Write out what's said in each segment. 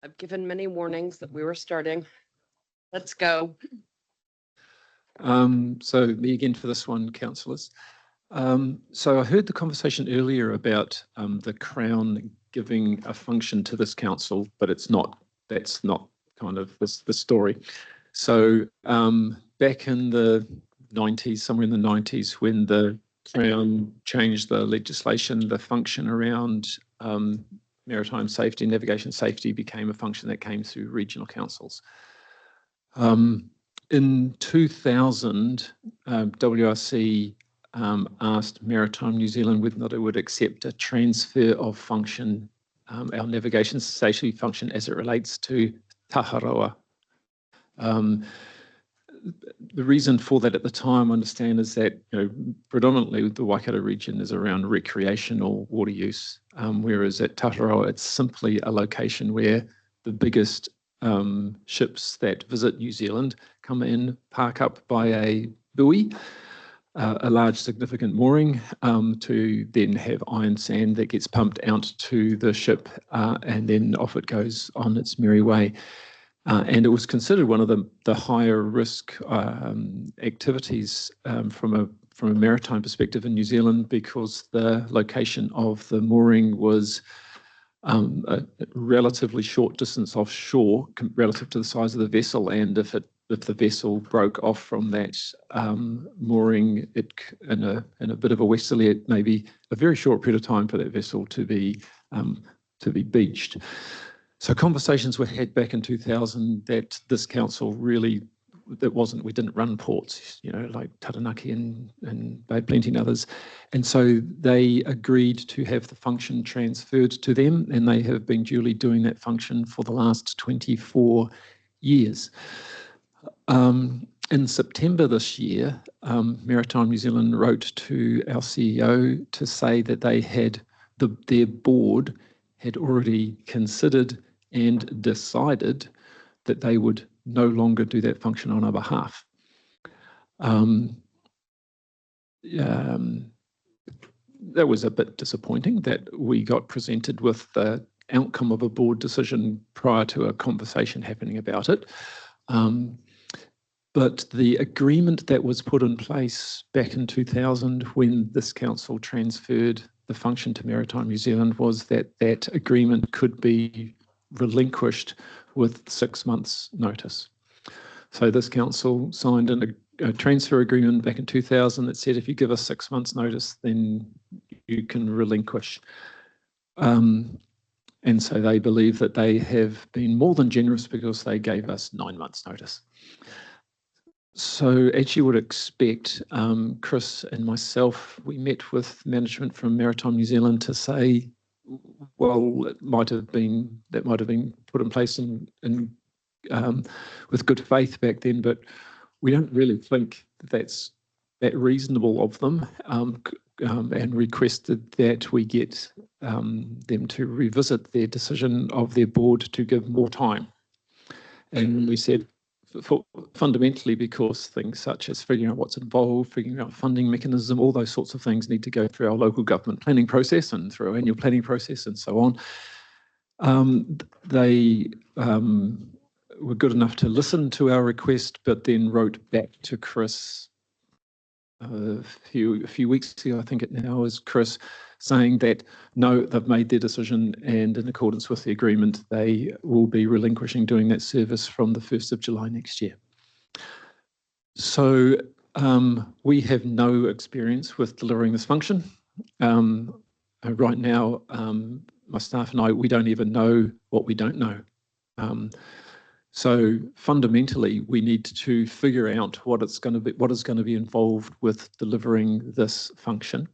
I've given many warnings that we were starting. Let's go. So me again for this one, councillors. So I heard the conversation earlier about the Crown giving a function to this council, but that's not kind of the story. So back in the 90s, somewhere in the 90s, when the Crown changed the legislation, the function around maritime safety, navigation safety became a function that came through regional councils. In 2000, WRC asked Maritime New Zealand whether or not it would accept a transfer of function, our navigation safety function as it relates to Taharoa. The reason for that at the time, I understand, is that predominantly the Waikato region is around recreational water use, whereas at Taharoa it's simply a location where the biggest ships that visit New Zealand come in, park up by a buoy, a large significant mooring, to then have iron sand that gets pumped out to the ship, and then off it goes on its merry way. And it was considered one of the higher risk activities from a maritime perspective in New Zealand, because the location of the mooring was a relatively short distance offshore relative to the size of the vessel, and if the vessel broke off from that mooring, in a bit of a westerly, it may be a very short period of time for that vessel to be beached. So conversations were had back in 2000 that this council really, we didn't run ports, like Taranaki and Bay Plenty and others. And so they agreed to have the function transferred to them, and they have been duly doing that function for the last 24 years. In September this year, Maritime New Zealand wrote to our CEO to say that their board had already considered and decided that they would no longer do that function on our behalf. That was a bit disappointing that we got presented with the outcome of a board decision prior to a conversation happening about it. But the agreement that was put in place back in 2000 when this council transferred the function to Maritime New Zealand was that agreement could be relinquished with 6 months' notice. So this council signed a transfer agreement back in 2000 that said if you give us 6 months' notice, then you can relinquish. And so they believe that they have been more than generous because they gave us 9 months' notice. So as you would expect, Chris and myself, we met with management from Maritime New Zealand to say, well, that might have been put in place with good faith back then, but we don't really think that's that reasonable of them, and requested that we get them to revisit their decision of their board to give more time. And we said, fundamentally, because things such as figuring out what's involved, figuring out funding mechanism, all those sorts of things need to go through our local government planning process and through our annual planning process and so on. They were good enough to listen to our request, but then wrote back to Chris a few weeks ago, I think it now is, Chris, saying that no, they've made their decision, and in accordance with the agreement, they will be relinquishing doing that service from the 1st of July next year. So we have no experience with delivering this function. Right now, my staff and I, we don't even know what we don't know. So fundamentally, we need to figure out what is going to be involved with delivering this function.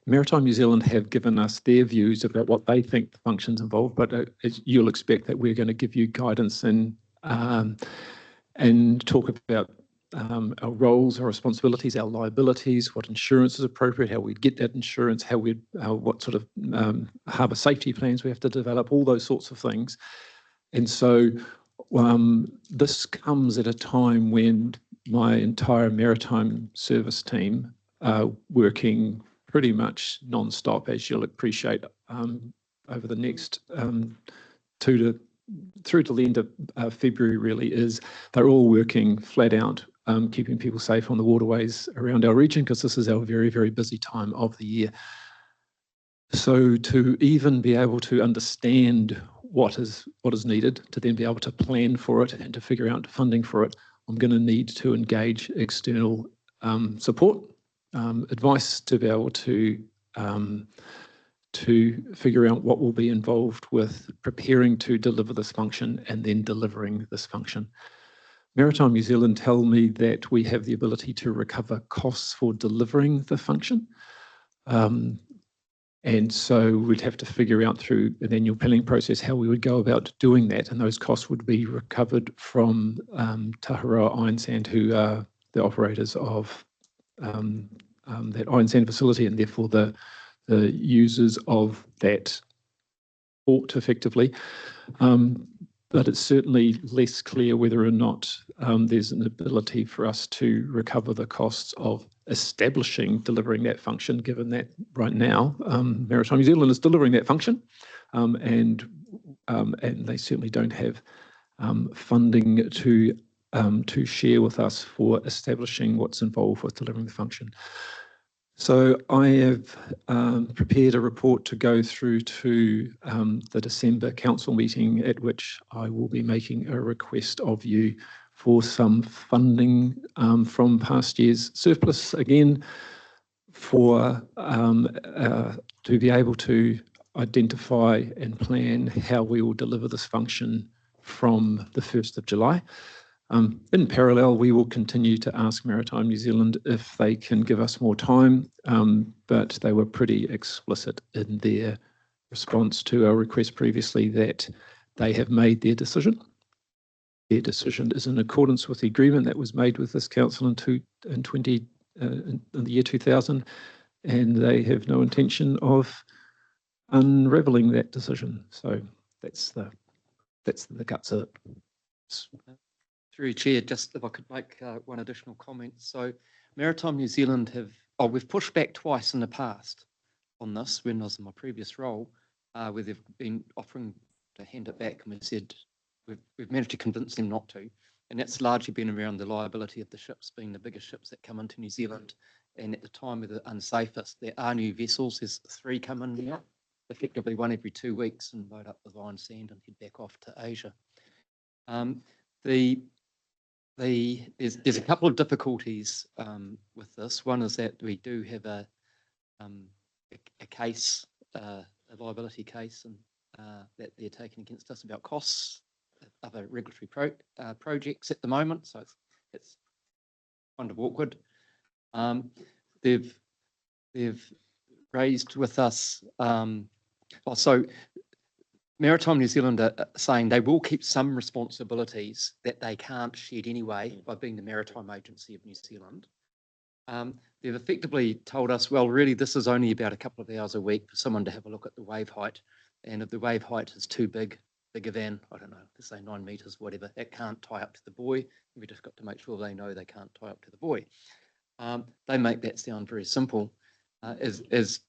Maritime New Zealand have given us their views about what they think the functions involved, but as you'll expect that we're going to give you guidance and talk about our roles, our responsibilities, our liabilities, what insurance is appropriate, how we get that insurance, what sort of harbour safety plans we have to develop, all those sorts of things. And so this comes at a time when my entire maritime service team are working pretty much non-stop, as you'll appreciate, over the next 2 to through to the end of February really is they're all working flat out, keeping people safe on the waterways around our region, because this is our very, very busy time of the year. So to even be able to understand what is needed, to then be able to plan for it and to figure out funding for it, I'm going to need to engage external support, advice, to be able to figure out what will be involved with preparing to deliver this function and then delivering this function. Maritime New Zealand tell me that we have the ability to recover costs for delivering the function. And so we'd have to figure out through an annual planning process how we would go about doing that. And those costs would be recovered from Taharoa Iron Sand, who are the operators of that iron sand facility, and therefore the users of that port effectively. But it's certainly less clear whether or not there's an ability for us to recover the costs of delivering that function, given that right now Maritime New Zealand is delivering that function, and they certainly don't have funding to share with us for establishing what's involved with delivering the function. So I have prepared a report to go through to the December council meeting, at which I will be making a request of you for some funding from past year's surplus, again, for to be able to identify and plan how we will deliver this function from the 1st of July. In parallel, we will continue to ask Maritime New Zealand if they can give us more time, but they were pretty explicit in their response to our request previously that they have made their decision. Their decision is in accordance with the agreement that was made with this council in the year 2000, and they have no intention of unravelling that decision. So that's the guts of it. Through Chair, just if I could make one additional comment. So Maritime New Zealand we've pushed back twice in the past on this when I was in my previous role, where they've been offering to hand it back, and we've said we've managed to convince them not to. And that's largely been around the liability of the ships being the biggest ships that come into New Zealand. And at the time of the unsafest, there are new vessels. There's 3 come in now, effectively one every 2 weeks, and load up with iron sand and head back off to Asia. There's a couple of difficulties with this. One is that we do have a case, a liability case, and that they're taking against us about costs of other regulatory projects at the moment. So it's kind of awkward. They've raised with us. So Maritime New Zealand are saying they will keep some responsibilities that they can't shed anyway by being the Maritime Agency of New Zealand. They've effectively told us, well, really, this is only about a couple of hours a week for someone to have a look at the wave height. And if the wave height is too bigger than, I don't know, let's say 9 meters, whatever, it can't tie up to the buoy. We just got to make sure they know they can't tie up to the buoy. They make that sound very simple. As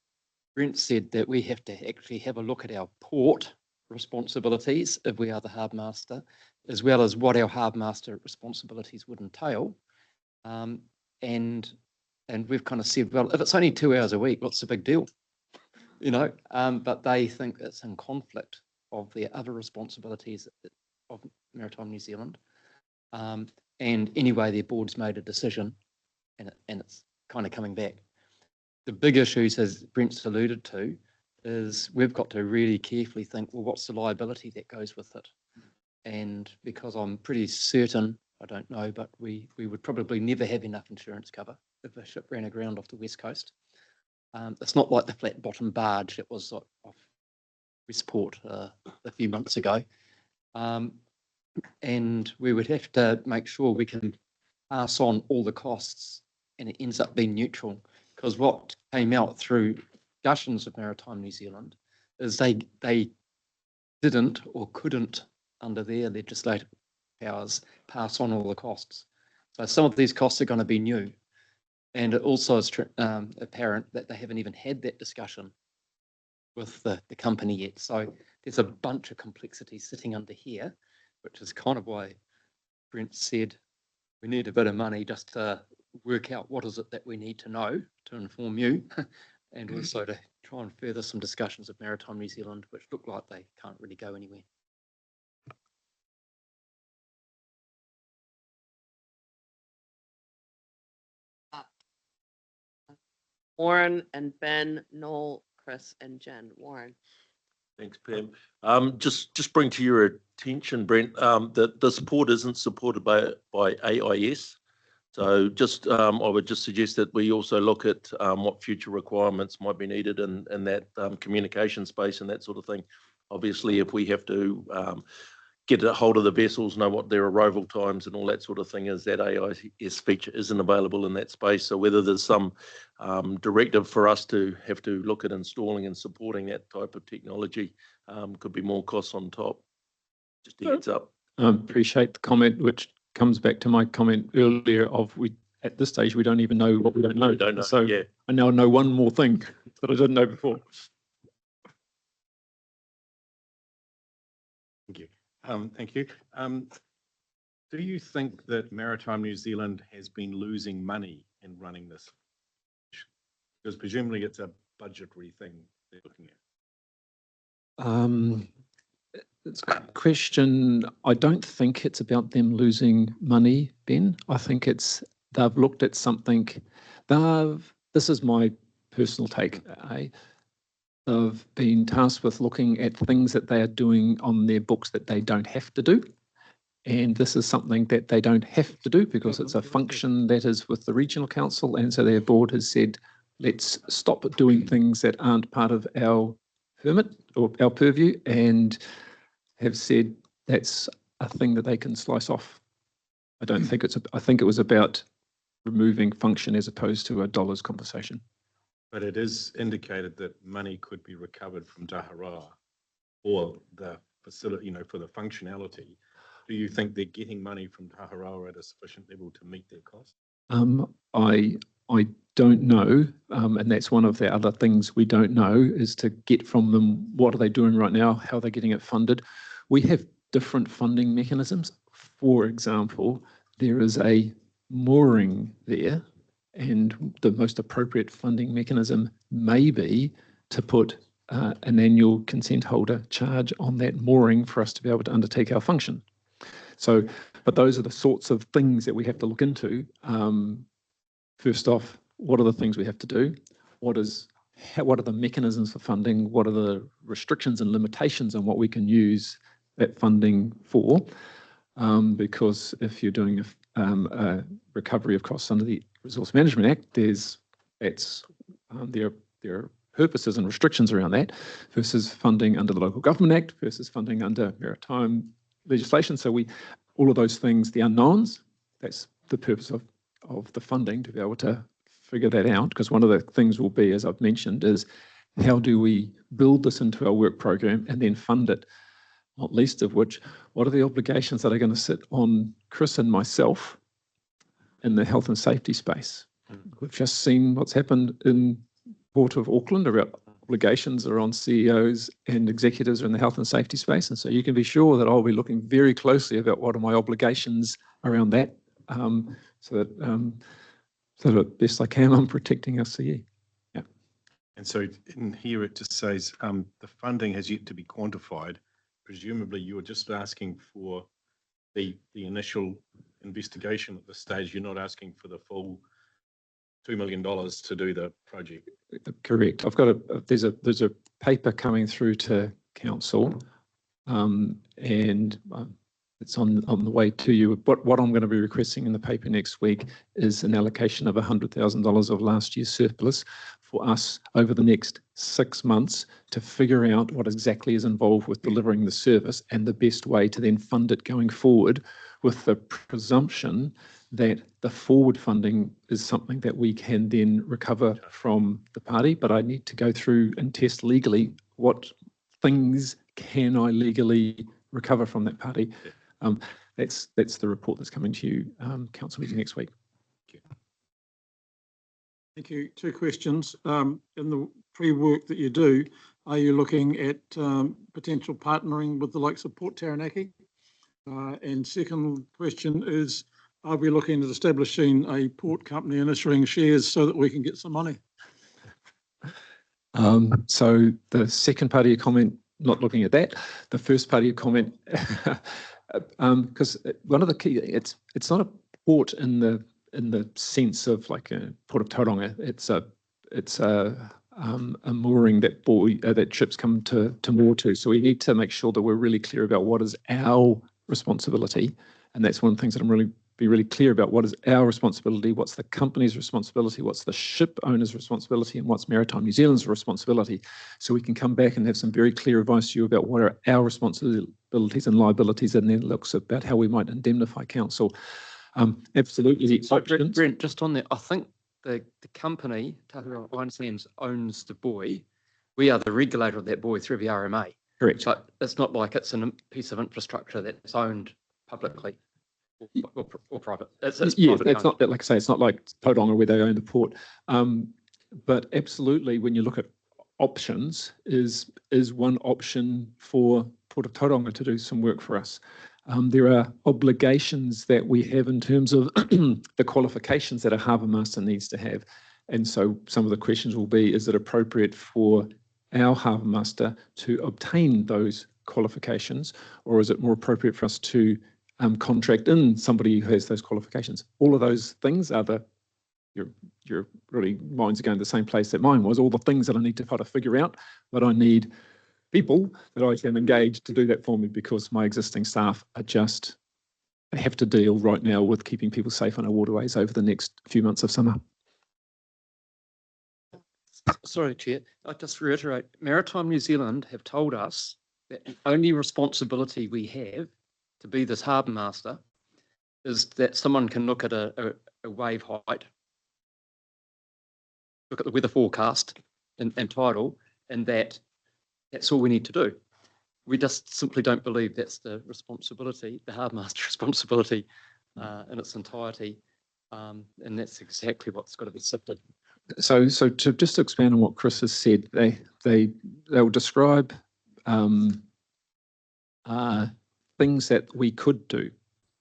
Brent said, that we have to actually have a look at our port responsibilities if we are the harbour master, as well as what our harbour master responsibilities would entail. And we've kind of said, well, if it's only 2 hours a week, what's the big deal? You know, but they think it's in conflict of their other responsibilities of Maritime New Zealand. And anyway, their board's made a decision, and it's kind of coming back. The big issues, as Brent's alluded to, is we've got to really carefully think, well, what's the liability that goes with it? And because I'm pretty certain, I don't know, but we would probably never have enough insurance cover if a ship ran aground off the west coast. It's not like the flat bottom barge that was off Westport a few months ago. And we would have to make sure we can pass on all the costs, and it ends up being neutral, because what came out through discussions of Maritime New Zealand is they didn't or couldn't, under their legislative powers, pass on all the costs. So some of these costs are going to be new, and it also is apparent that they haven't even had that discussion with the company yet. So there's a bunch of complexity sitting under here, which is kind of why Brent said we need a bit of money just to work out what is it that we need to know to inform you, and also to try and further some discussions with Maritime New Zealand, which look like they can't really go anywhere. Warren and Ben, Noel, Chris and Jen. Warren. Thanks, Pam. Just bring to your attention, Brent, that the support isn't supported by AIS. So I would just suggest that we also look at what future requirements might be needed in that communication space and that sort of thing. Obviously, if we have to get a hold of the vessels, know what their arrival times and all that sort of thing is, that AIS feature isn't available in that space. So whether there's some directive for us to have to look at installing and supporting that type of technology, could be more costs on top. Just a heads up. Appreciate the comment, which comes back to my comment earlier of at this stage, we don't even know what we don't know. We don't know, So yeah. I now know one more thing that I didn't know before. Thank you. Thank you. Do you think that Maritime New Zealand has been losing money in running this? Because presumably it's a budgetary thing they're looking at. It's a good question. I don't think it's about them losing money, Ben. I think they've looked at something. This is my personal take. They've been tasked with looking at things that they are doing on their books that they don't have to do. And this is something that they don't have to do because it's a function that is with the regional council. And so their board has said, let's stop doing things that aren't part of our permit or our purview, and have said that's a thing that they can slice off. I don't think I think it was about removing function as opposed to a dollars conversation. But it is indicated that money could be recovered from Taharoa for the facility, for the functionality. Do you think they're getting money from Taharoa at a sufficient level to meet their costs? I don't know, and that's one of the other things we don't know, is to get from them what are they doing right now, how they're getting it funded. We have different funding mechanisms. For example, there is a mooring there, and the most appropriate funding mechanism may be to put an annual consent holder charge on that mooring for us to be able to undertake our function. So, but those are the sorts of things that we have to look into. First off, what are the things we have to do? What are the mechanisms for funding? What are the restrictions and limitations on what we can use that funding for? Because if you're doing a recovery of costs under the Resource Management Act, there are purposes and restrictions around that versus funding under the Local Government Act versus funding under maritime legislation. So all of those things, the unknowns, that's the purpose of the funding, to be able to figure that out. Because one of the things will be, as I've mentioned, is how do we build this into our work program and then fund it? Not least of which, what are the obligations that are going to sit on Chris and myself in the health and safety space? We've just seen what's happened in Port of Auckland about obligations are on CEOs and executives in the health and safety space. And so you can be sure that I'll be looking very closely about what are my obligations around that, so that best I can, I'm protecting our CE. Yeah. And so in here it just says the funding has yet to be quantified. Presumably you were just asking for the initial investigation at this stage. You're not asking for the full $2 million to do the project. Correct. I've got there's a paper coming through to council, and it's on the way to you. What I'm going to be requesting in the paper next week is an allocation of $100,000 of last year's surplus for us over the next 6 months to figure out what exactly is involved with delivering the service and the best way to then fund it going forward, with the presumption that the forward funding is something that we can then recover from the party. But I need to go through and test legally what things can I legally recover from that party. That's the report that's coming to you, council meeting next week. Thank you. Two questions. In the pre-work that you do, are you looking at potential partnering with the likes of Port Taranaki? And second question is, are we looking at establishing a port company and issuing shares so that we can get some money? So the second part of your comment, not looking at that. The first part of your comment, because one of the key, it's not a port in the sense of like a Port of Tauranga. It's a mooring that ships come to moor to. So we need to make sure that we're really clear about what is our responsibility, and that's one of the things that I'm be really clear about. What is our responsibility, what's the company's responsibility, what's the ship owner's responsibility, and what's Maritime New Zealand's responsibility, so we can come back and have some very clear advice to you about what are our responsibilities and liabilities, and then looks about how we might indemnify council. Absolutely. So Brent, just on that, I think the company, Tahuroa Winelands, owns the buoy. We are the regulator of that buoy through the RMA. Correct. But it's not like it's a piece of infrastructure that's owned publicly or private. It's Yeah, privately it's owned. not, like I say, it's not like Tauranga where they own the port. But absolutely, when you look at options, is one option for Port of Tauranga to do some work for us. There are obligations that we have in terms of the qualifications that a harbour master needs to have. And so some of the questions will be, is it appropriate for our harbour master to obtain those qualifications, or is it more appropriate for us to contract in somebody who has those qualifications? All of those things are your really minds are going to the same place that mine was. All the things that I need to try to figure out, but I need people that I can engage to do that for me, because my existing staff are just have to deal right now with keeping people safe on our waterways over the next few months of summer. Sorry, Chair. I just reiterate, Maritime New Zealand have told us that the only responsibility we have to be this harbour master is that someone can look at a wave height, look at the weather forecast and tidal, and that's all we need to do. We just simply don't believe that's the responsibility, the harbour master responsibility in its entirety, and that's exactly what's got to be sifted. So to just expand on what Chris has said, they'll describe things that we could do,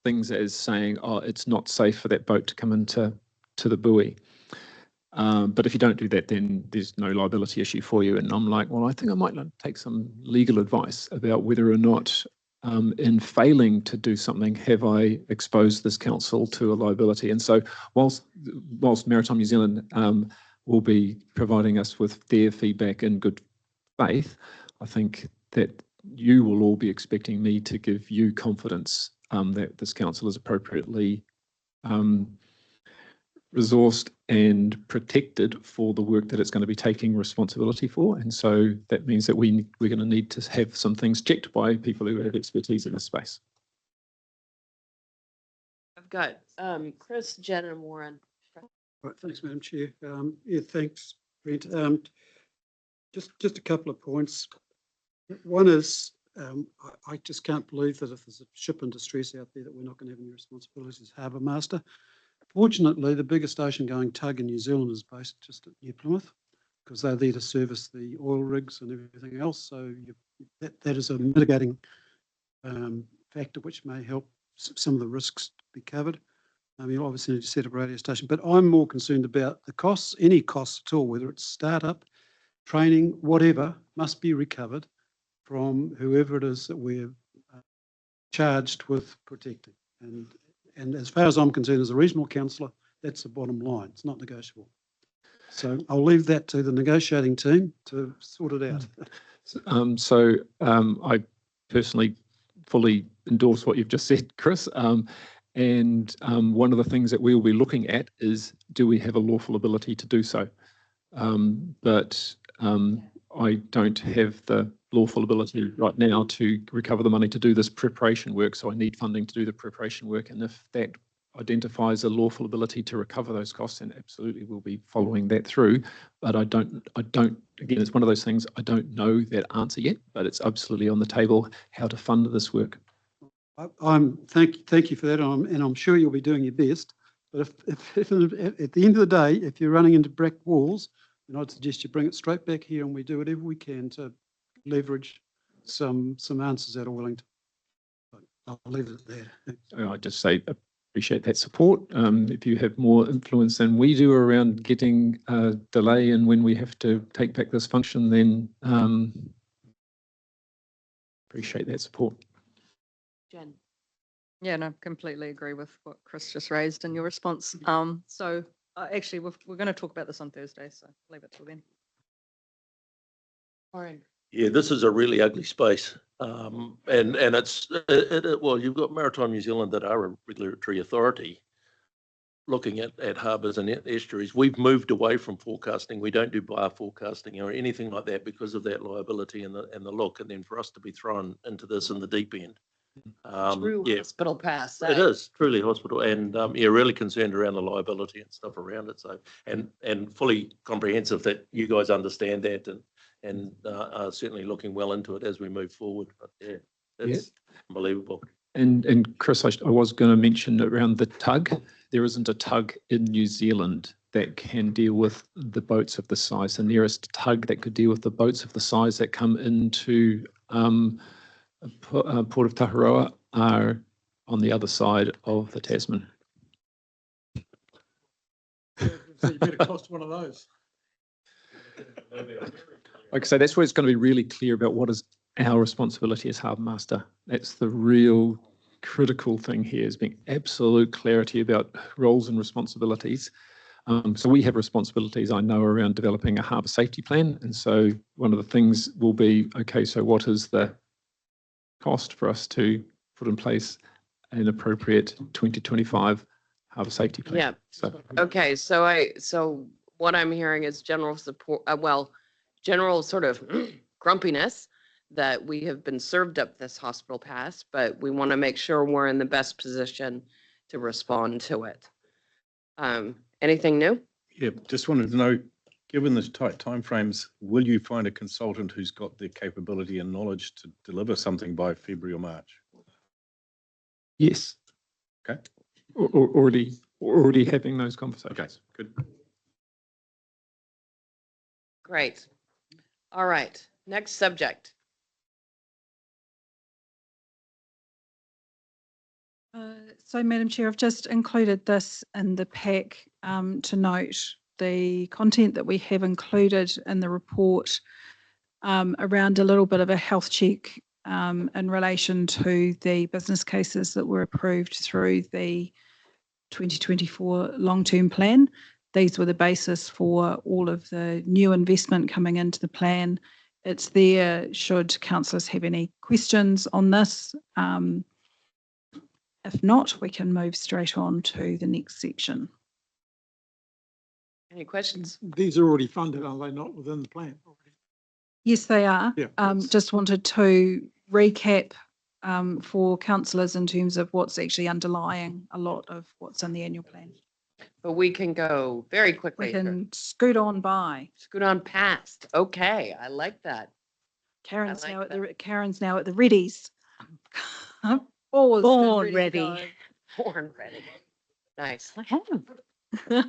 things as saying, oh, it's not safe for that boat to come into the buoy. But if you don't do that, then there's no liability issue for you. And I'm like, well, I think I might take some legal advice about whether or not in failing to do something, have I exposed this council to a liability? And so whilst Maritime New Zealand will be providing us with their feedback in good faith, I think that you will all be expecting me to give you confidence that this council is appropriately resourced and protected for the work that it's going to be taking responsibility for. And so that means that we're going to need to have some things checked by people who have expertise in this space. I've got Chris, Jen, and Warren. Right, thanks, Madam Chair. Yeah, thanks, Brent. Just a couple of points. One is, I just can't believe that if there's a ship in distress out there that we're not going to have any responsibilities as harbour master. Fortunately, the biggest ocean-going tug in New Zealand is based just at New Plymouth, because they're there to service the oil rigs and everything else. So that is a mitigating factor which may help some of the risks be covered. You obviously need to set up a radio station, but I'm more concerned about the costs. Any costs at all, whether it's startup, training, whatever, must be recovered from whoever it is that we're charged with protecting. And as far as I'm concerned, as a regional councillor, that's the bottom line. It's not negotiable. So I'll leave that to the negotiating team to sort it out. I personally fully endorse what you've just said, Chris. And one of the things that we will be looking at is, do we have a lawful ability to do so? But I don't have the lawful ability right now to recover the money to do this preparation work. So I need funding to do the preparation work. And if that identifies a lawful ability to recover those costs, then absolutely we'll be following that through. But I don't, again, it's one of those things, I don't know that answer yet, but it's absolutely on the table how to fund this work. Thank you for that, and I'm sure you'll be doing your best. But if at the end of the day, if you're running into brick walls, then I'd suggest you bring it straight back here, and we do whatever we can to leverage some answers out of Wellington. But I'll leave it at that. I'd just say appreciate that support. If you have more influence than we do around getting a delay and when we have to take back this function, then appreciate that support. Jen. Yeah, no, completely agree with what Chris just raised in your response. So actually, we're going to talk about this on Thursday, so leave it till then. Warren. Yeah, this is a really ugly space. And it's, well, you've got Maritime New Zealand that are a regulatory authority looking at harbours and estuaries. We've moved away from forecasting. We don't do bar forecasting or anything like that because of that liability and the look. And then for us to be thrown into this in the deep end. True Yeah, hospital pass. it is truly hospital, and yeah, really concerned around the liability and stuff around it. So, and fully comprehensive that you guys understand that and are certainly looking well into it as we move forward. But yeah, it's unbelievable. And Chris, I was going to mention around the tug. There isn't a tug in New Zealand that can deal with the boats of the size. The nearest tug that could deal with the boats of the size that come into Port of Taharoa are on the other side of the Tasman. So you better cost one of those. Like I say, that's where it's going to be really clear about what is our responsibility as harbour master. That's the real critical thing here, is being absolute clarity about roles and responsibilities. So we have responsibilities, I know, around developing a harbour safety plan. And so one of the things will be, okay, so what is the cost for us to put in place an appropriate 2025 harbour safety plan? Yeah. So, Okay, so what I'm hearing is general support, general sort of grumpiness that we have been served up this hospital pass, but we want to make sure we're in the best position to respond to it. Anything new? Yeah, just wanted to know, given the tight timeframes, will you find a consultant who's got the capability and knowledge to deliver something by February or March? yes. Okay. Already having those conversations. Okay, good. Great. All right, next subject. So, Madam Chair, I've just included this in the pack to note the content that we have included in the report around a little bit of a health check in relation to the business cases that were approved through the 2024 long-term plan. These were the basis for all of the new investment coming into the plan. It's there should councillors have any questions on this. If not, we can move straight on to the next section. Any questions? These are already funded, are they not, within the plan? Yes, they are. Yeah. Just wanted to recap for councillors in terms of what's actually underlying a lot of what's in the annual plan. But we can go very We quickly. can scoot on by. Scoot on past. Okay, I like that. Karen's like now at that. Karen's now at the readies. Paused and Born to ready. go. Born ready. Nice. I have.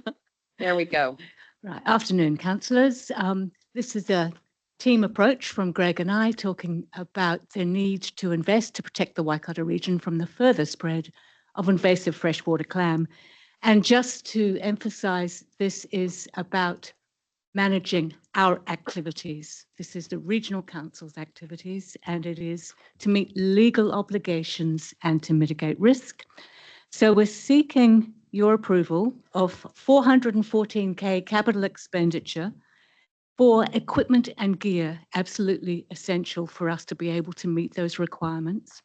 There we go. Right. Afternoon, councillors. This is a team approach from Greg and I talking about the need to invest to protect the Waikato region from the further spread of invasive freshwater clam. And just to emphasise, this is about managing our activities. This is the Regional Council's activities, and it is to meet legal obligations and to mitigate risk. So we're seeking your approval of 414K capital expenditure for equipment and gear, absolutely essential for us to be able to meet those requirements.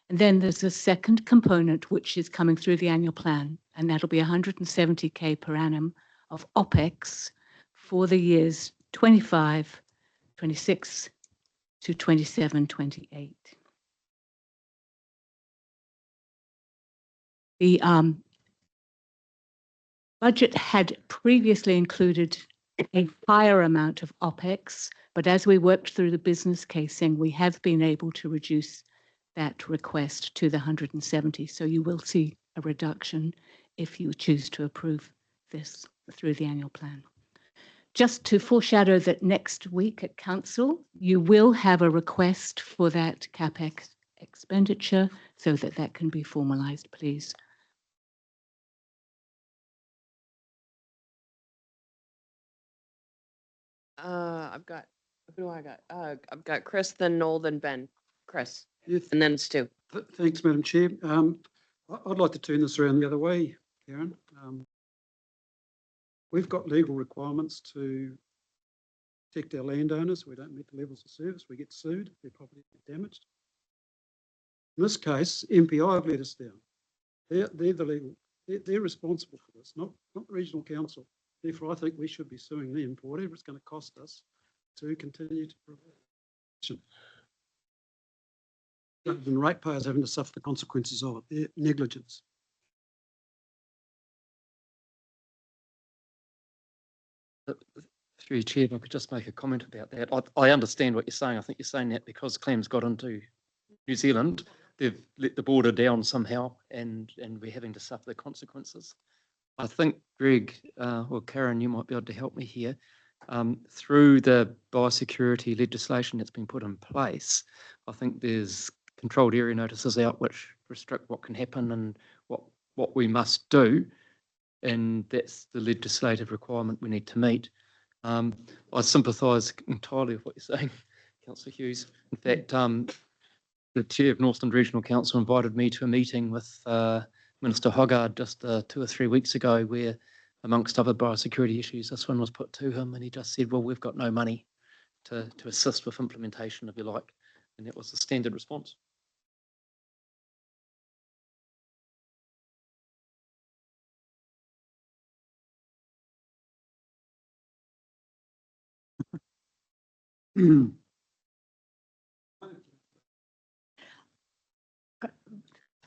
And then there's a second component, which is coming through the annual plan, and that'll be 170K per annum of OPEX for the years 25, 26 to 27, 28. The budget had previously included a higher amount of OPEX, but as we worked through the business casing, we have been able to reduce that request to the 170. So you will see a reduction if you choose to approve this through the annual plan. just to foreshadow that next week at council, you will have a request for that CapEx expenditure so that that can be formalised, please. Who do I got? I've got Chris, then Noel, then Ben. Chris, Yeah, and then Stu. Thanks, Madam Chair. I'd like to turn this around the other way, Karen. We've got legal requirements to protect our landowners. We don't meet the levels of service, we get sued, their property get damaged. In this case, MPI have let us down. They're the legal, they're responsible for this, not the regional council. Therefore, I think we should be suing them for whatever it's going to cost us to continue to provide. Rather than ratepayers having to suffer the consequences of it, their negligence. Through your chair, if I could just make a comment about that. I understand what you're saying. I think you're saying that because Clem's got into New Zealand, they've let the border down somehow and we're having to suffer the consequences. I think, Greg, or Karen, you might be able to help me here. Through the biosecurity legislation that's been put in place, I think there's controlled area notices out which restrict what can happen and what we must do. And that's the legislative requirement we need to meet. I sympathise entirely with what you're saying, Councillor Hughes. In fact, the chair of Northland Regional Council invited me to a meeting with Minister Hoggard just 2 or 3 weeks ago where, amongst other biosecurity issues, this one was put to him and he just said, well, we've got no money to assist with implementation, if you like. And that was the standard response.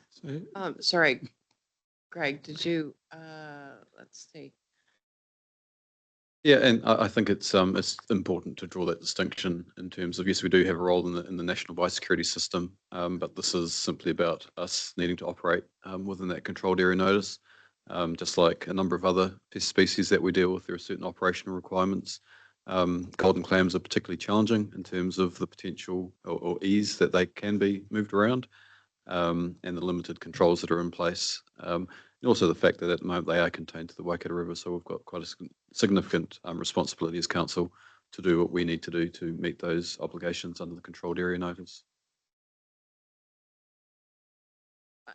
So, Sorry, Greg, did you, let's see. Yeah, and I think it's important to draw that distinction in terms of, yes, we do have a role in the national biosecurity system, but this is simply about us needing to operate within that controlled area notice. Just like a number of other pest species that we deal with, there are certain operational requirements. Golden clams are particularly challenging in terms of the potential or ease that they can be moved around, and the limited controls that are in place. And also the fact that at the moment they are contained to the Waikato River, so we've got quite a significant responsibility as council to do what we need to do to meet those obligations under the controlled area notice.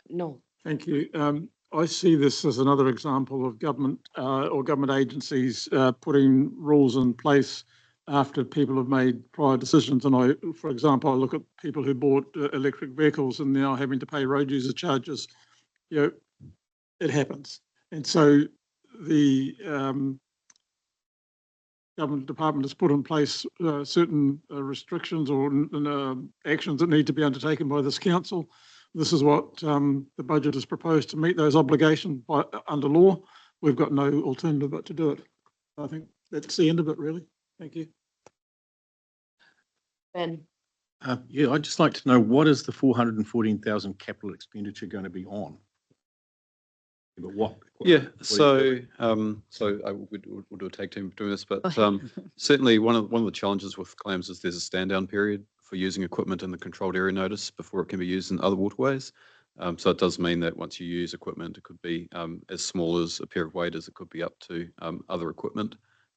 No. thank you. I see this as another example of government or government agencies putting rules in place after people have made prior decisions. And for example, I look at people who bought electric vehicles and now having to pay road user charges. It happens. And so the government department has put in place certain restrictions or actions that need to be undertaken by this council. This is what the budget is proposed to meet those obligations under law. We've got no alternative but to do it. I think that's the end of it, really. Thank you. Ben. Yeah, I'd just like to know, what is the 414,000 capital expenditure going to be on? But what Yeah, is so we'll do a tag team doing this, but certainly one of the challenges with claims is there's a stand down period for using equipment in the controlled area notice before it can be used in other waterways. So it does mean that once you use equipment, it could be as small as a pair of waders, it could be up to other equipment,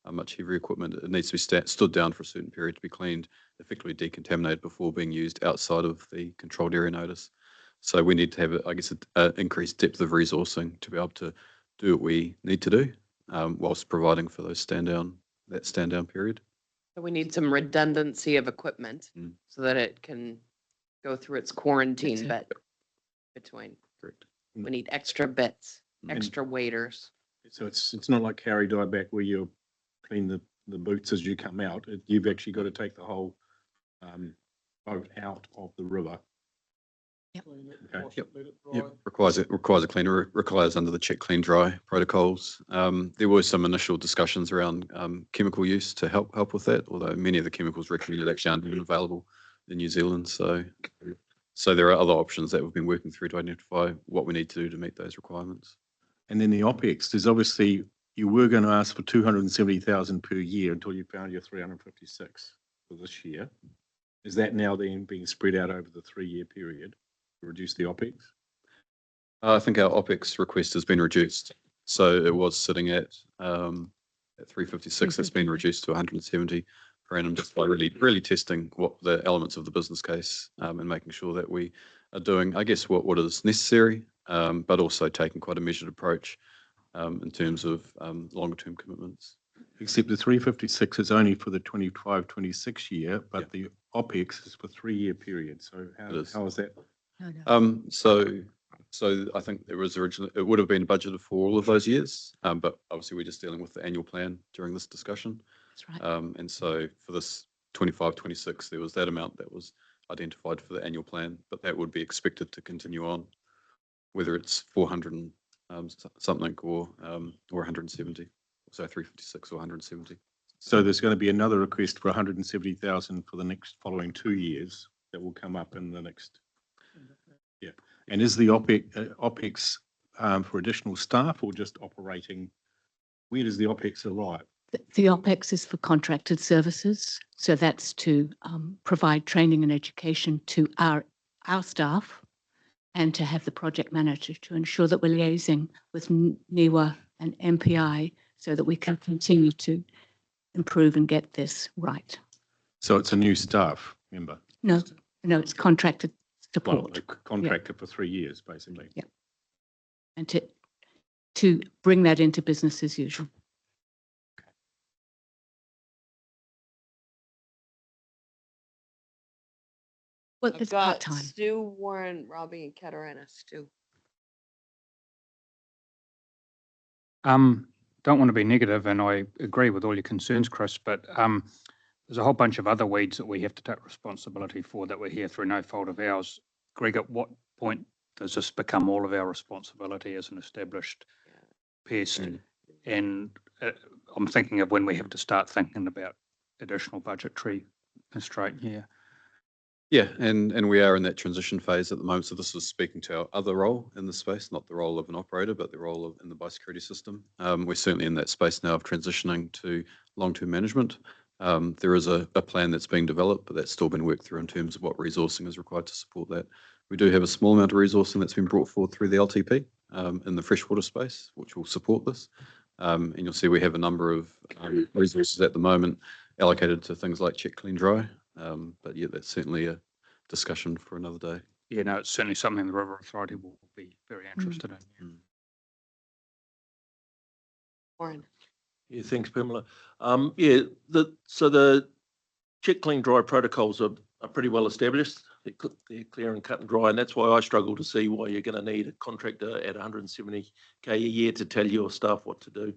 much heavier equipment. It needs to be stood down for a certain period to be cleaned, effectively decontaminated before being used outside of the controlled area notice. So we need to have, I guess, an increased depth of resourcing to be able to do what we need to do, whilst providing for those stand down period. So we need some redundancy of equipment so that it can go through its quarantine bit between. Correct. We need extra bits, extra waders. So it's not like Harry Dieback where you clean the boots as you come out. You've actually got to take the whole boat out of the river. Okay. Yep. Requires a cleaner, requires under the check, clean, dry protocols. There were some initial discussions around chemical use to help with that, although many of the chemicals recommended actually aren't even available in New Zealand. So there are other options that we've been working through to identify what we need to do to meet those requirements. And then the OPEX, there's obviously you were going to ask for 270,000 per year until you found your 356 for this year. Is that now then being spread out over the 3-year period to reduce the OPEX? I think our OPEX request has been reduced. So it was sitting at 356. It's been reduced to 170 per annum, just by really testing what the elements of the business case and making sure that we are doing, I guess, what is necessary, but also taking quite a measured approach in terms of longer term commitments. Except the 356 is only for the 25-26 year, but the OPEX is for 3-year period. So how is that? So I think there was originally, it would have been budgeted for all of those years, but obviously we're just dealing with the annual plan during this discussion. That's right. And so for this 25-26, there was that amount that was identified for the annual plan, but that would be expected to continue on, whether it's 400 and something or 170, so 356 or 170. So there's going to be another request for 170,000 for the next following 2 years that will come up in the next. Yeah. And is the OPEX for additional staff or just operating? Where does the OPEX arrive? The OPEX is for contracted services. So that's to provide training and education to our staff and to have the project manager to ensure that we're liaising with NIWA and MPI so that we can continue to improve and get this right. So it's a new staff member? No, it's contracted Well, support. a contractor for 3 years, basically. Yeah. And to bring that into business as usual. Well, I've it's got part-time. Stu, Warren, Robbie, and Katarina. Stu. Don't want to be negative, and I agree with all your concerns, Chris, but there's a whole bunch of other weeds that we have to take responsibility for that we're here through no fault of ours. Greg, at what point does this become all of our responsibility as an established pest? And I'm thinking of when we have to start thinking about additional budgetary constraint here. Yeah, and we are in that transition phase at the moment. So this is speaking to our other role in the space, not the role of an operator, but the role of in the biosecurity system. We're certainly in that space now of transitioning to long-term management. There is a plan that's being developed, but that's still been worked through in terms of what resourcing is required to support that. We do have a small amount of resourcing that's been brought forward through the LTP in the freshwater space, which will support this. And you'll see we have a number of resources at the moment allocated to things like check, clean, dry. But yeah, that's certainly a discussion for another day. Yeah, no, it's certainly something the River Authority will be very interested in. Warren. Yeah, thanks, Pamela. So the check, clean, dry protocols are pretty well established. They're clear and cut and dry, and that's why I struggle to see why you're going to need a contractor at 170K a year to tell your staff what to do.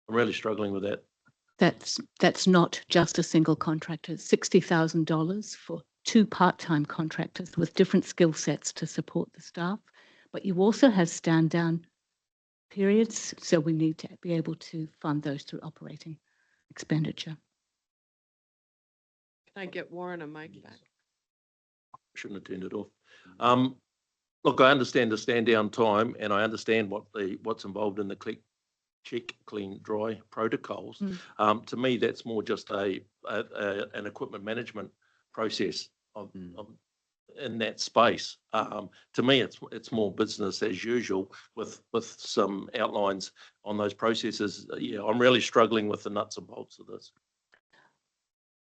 I'm really struggling with that. That's not just a single contractor. It's $60,000 for 2 part-time contractors with different skill sets to support the staff. But you also have stand down periods, so we need to be able to fund those through operating expenditure. Can I get Warren a mic back? Shouldn't have turned it off. Look, I understand the stand down time, and I understand what's involved in the check, clean, dry protocols. To me, that's more just an equipment management process in that space. To me, it's more business as usual with some outlines on those processes. Yeah, I'm really struggling with the nuts and bolts of this.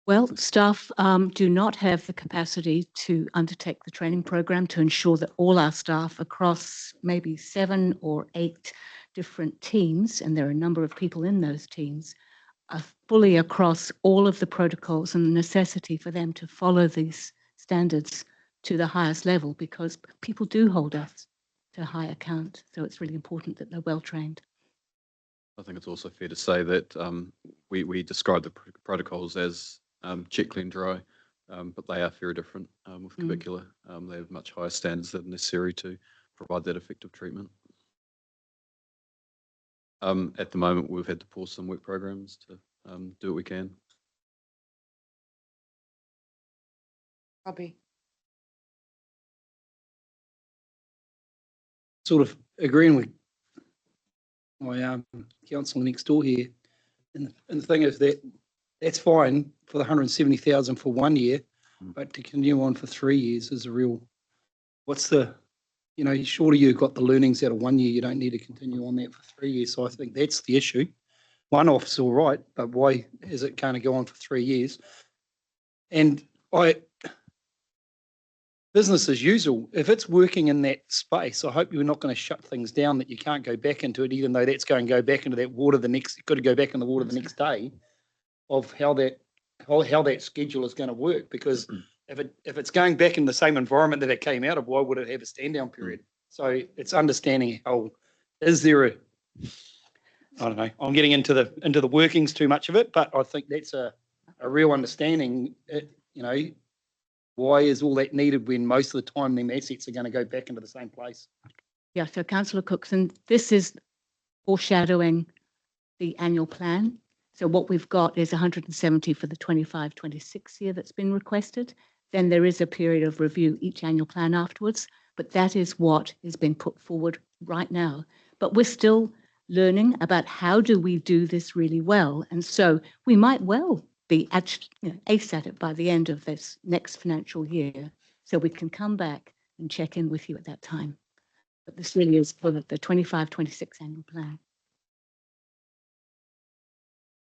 Well, staff do not have the capacity to undertake the training program to ensure that all our staff across maybe 7 or 8 different teams, and there are a number of people in those teams, are fully across all of the protocols and the necessity for them to follow these standards to the highest level, because people do hold us to a high account. So it's really important that they're well trained. I think it's also fair to say that we describe the protocols as check, clean, dry, but they are very different with Curricula. They have much higher standards that are necessary to provide that effective treatment. At the moment, we've had to pause some work programs to do what we can. Robbie. Sort of agreeing with my councillor next door here. And the thing is that that's fine for the 170,000 for 1 year, but to continue on for 3 years is a real, what's the, you know, surely you've got the learnings out of 1 year, you don't need to continue on that for 3 years. So I think that's the issue. One off's all right, but why is it going to go on for 3 years? And business as usual, if it's working in that space, I hope you're not going to shut things down that you can't go back into it, even though that's going to go back into that water got to go back in the water the next day, of how that schedule is going to work. Because if it's going back in the same environment that it came out of, why would it have a stand down period? So it's understanding how, is there I don't know, I'm getting into the workings too much of it, but I think that's a real understanding, you know, why is all that needed when most of the time them assets are going to go back into the same place? Yeah, so Councillor Cookson, this is foreshadowing the annual plan. So what we've got is 170 for the 25-26 year that's been requested. Then there is a period of review each annual plan afterwards, but that is what is being put forward right now. But we're still learning about how do we do this really well. And so we might well be ace at it by the end of this next financial year. So we can come back and check in with you at that time. But this really is for the 25-26 annual plan.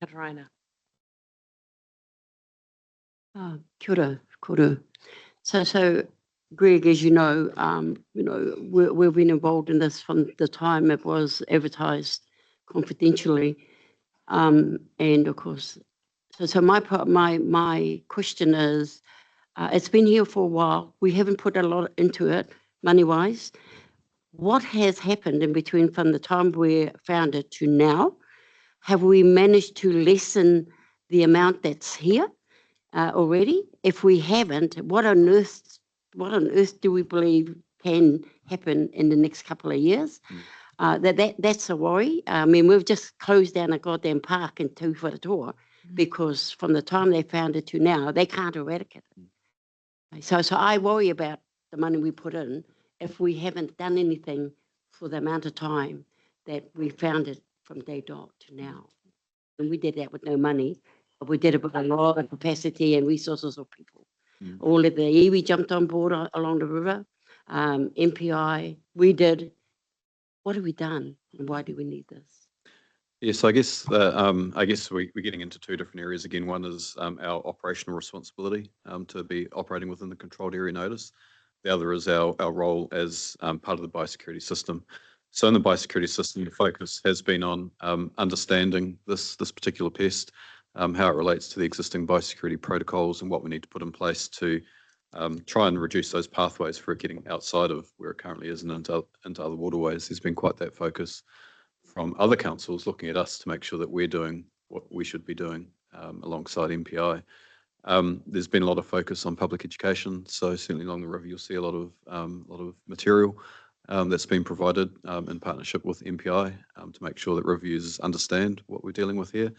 Katarina. Kia ora. So Greg, as you know, we've been involved in this from the time it was advertised confidentially, and of course, so my question is, it's been here for a while. We haven't put a lot into it, money-wise. What has happened in between from the time we found it to now? Have we managed to lessen the amount that's here already? If we haven't, what on earth do we believe can happen in the next couple of years? That's a worry. I mean, we've just closed down a goddamn park in Te Whatutoa because from the time they found it to now, they can't eradicate it. So I worry about the money we put in if we haven't done anything for the amount of time that we found it from day dot to now. And we did that with no money, but we did it with a lot of capacity and resources of people. All of the iwi jumped on board along the river, MPI, we did. What have we done and why do we need this? Yes, I guess we're getting into two different areas again. One is our operational responsibility to be operating within the controlled area notice. The other is our role as part of the biosecurity system. So in the biosecurity system, the focus has been on understanding this particular pest, how it relates to the existing biosecurity protocols and what we need to put in place to try and reduce those pathways for it getting outside of where it currently is and into other waterways. There's been quite that focus from other councils looking at us to make sure that we're doing what we should be doing alongside MPI. There's been a lot of focus on public education, so certainly along the river you'll see a lot of material that's been provided in partnership with MPI to make sure that river users understand what we're dealing with here.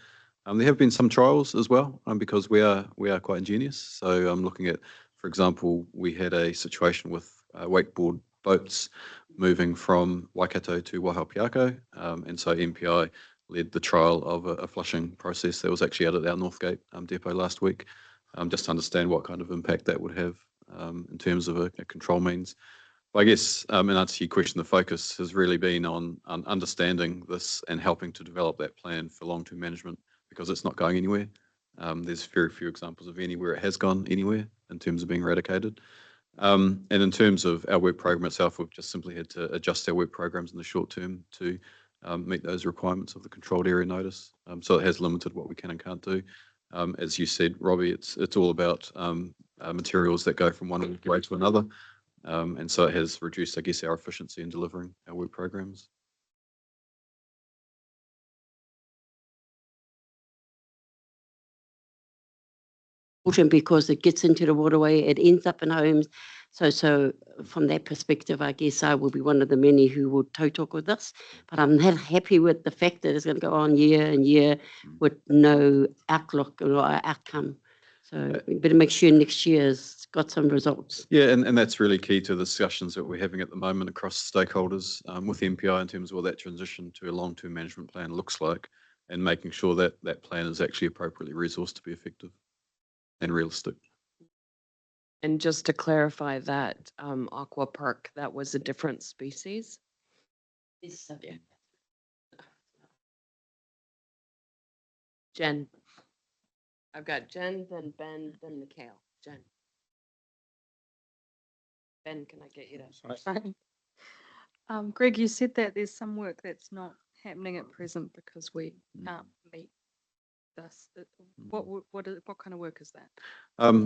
There have been some trials as well because we are quite ingenious. So I'm looking at, for example, we had a situation with wakeboard boats moving from Waikato to Waihaupioco, and so MPI led the trial of a flushing process that was actually out at our Northgate depot last week, just to understand what kind of impact that would have in terms of a control means. But I guess in answer to your question, the focus has really been on understanding this and helping to develop that plan for long-term management because it's not going anywhere. There's very few examples of anywhere it has gone anywhere in terms of being eradicated. And in terms of our work program itself, we've just simply had to adjust our work programs in the short term to meet those requirements of the controlled area notice. So it has limited what we can and can't do. As you said, Robbie, it's all about materials that go from one way to another. And so it has reduced, I guess, our efficiency in delivering our work programs. Because it gets into the waterway, it ends up in homes. So from that perspective, I guess I will be one of the many who will talk with this. But I'm not happy with the fact that it's going to go on year and year with no outlook or outcome. So we better make sure next year's got some results. Yeah, and that's really key to the discussions that we're having at the moment across stakeholders with MPI in terms of what that transition to a long-term management plan looks like, and making sure that that plan is actually appropriately resourced to be effective and realistic. And just to clarify that, Aqua Park, that was a different species? Yeah. Jen. I've got Jen, then Ben, then Mikhail. Jen. Ben, can I get you to? Fine. Greg, you said that there's some work that's not happening at present because we can't meet this. What kind of work is that?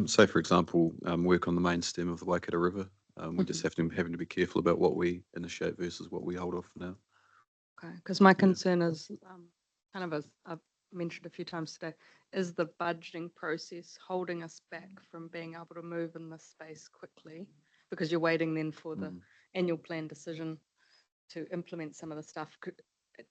So for example, work on the main stem of the Waikato River. We just having to be careful about what we initiate versus what we hold off for now. Okay, because my concern is kind of as I've mentioned a few times today, is the budgeting process holding us back from being able to move in this space quickly? Because you're waiting then for the annual plan decision to implement some of the stuff.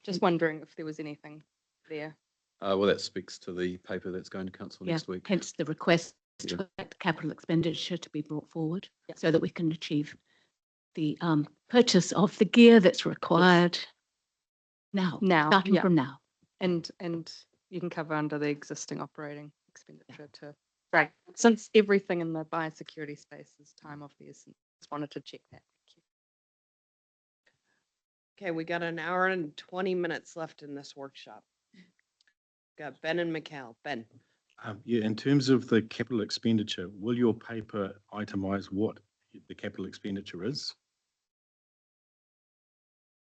Just wondering if there was anything there. Well, that speaks to the paper that's going to council Yeah, next week. hence the request Yeah. for that capital expenditure to be brought forward Yeah. so that we can achieve the purchase of the gear that's required now, starting yeah. from now. And you can cover under the existing operating expenditure to, right, since everything in the biosecurity space is time of the essence, just wanted to check that. Thank you. Okay, we got an hour and 20 minutes left in this workshop. Got Ben and Mikhail. Ben. Yeah, in terms of the capital expenditure, will your paper itemize what the capital expenditure is?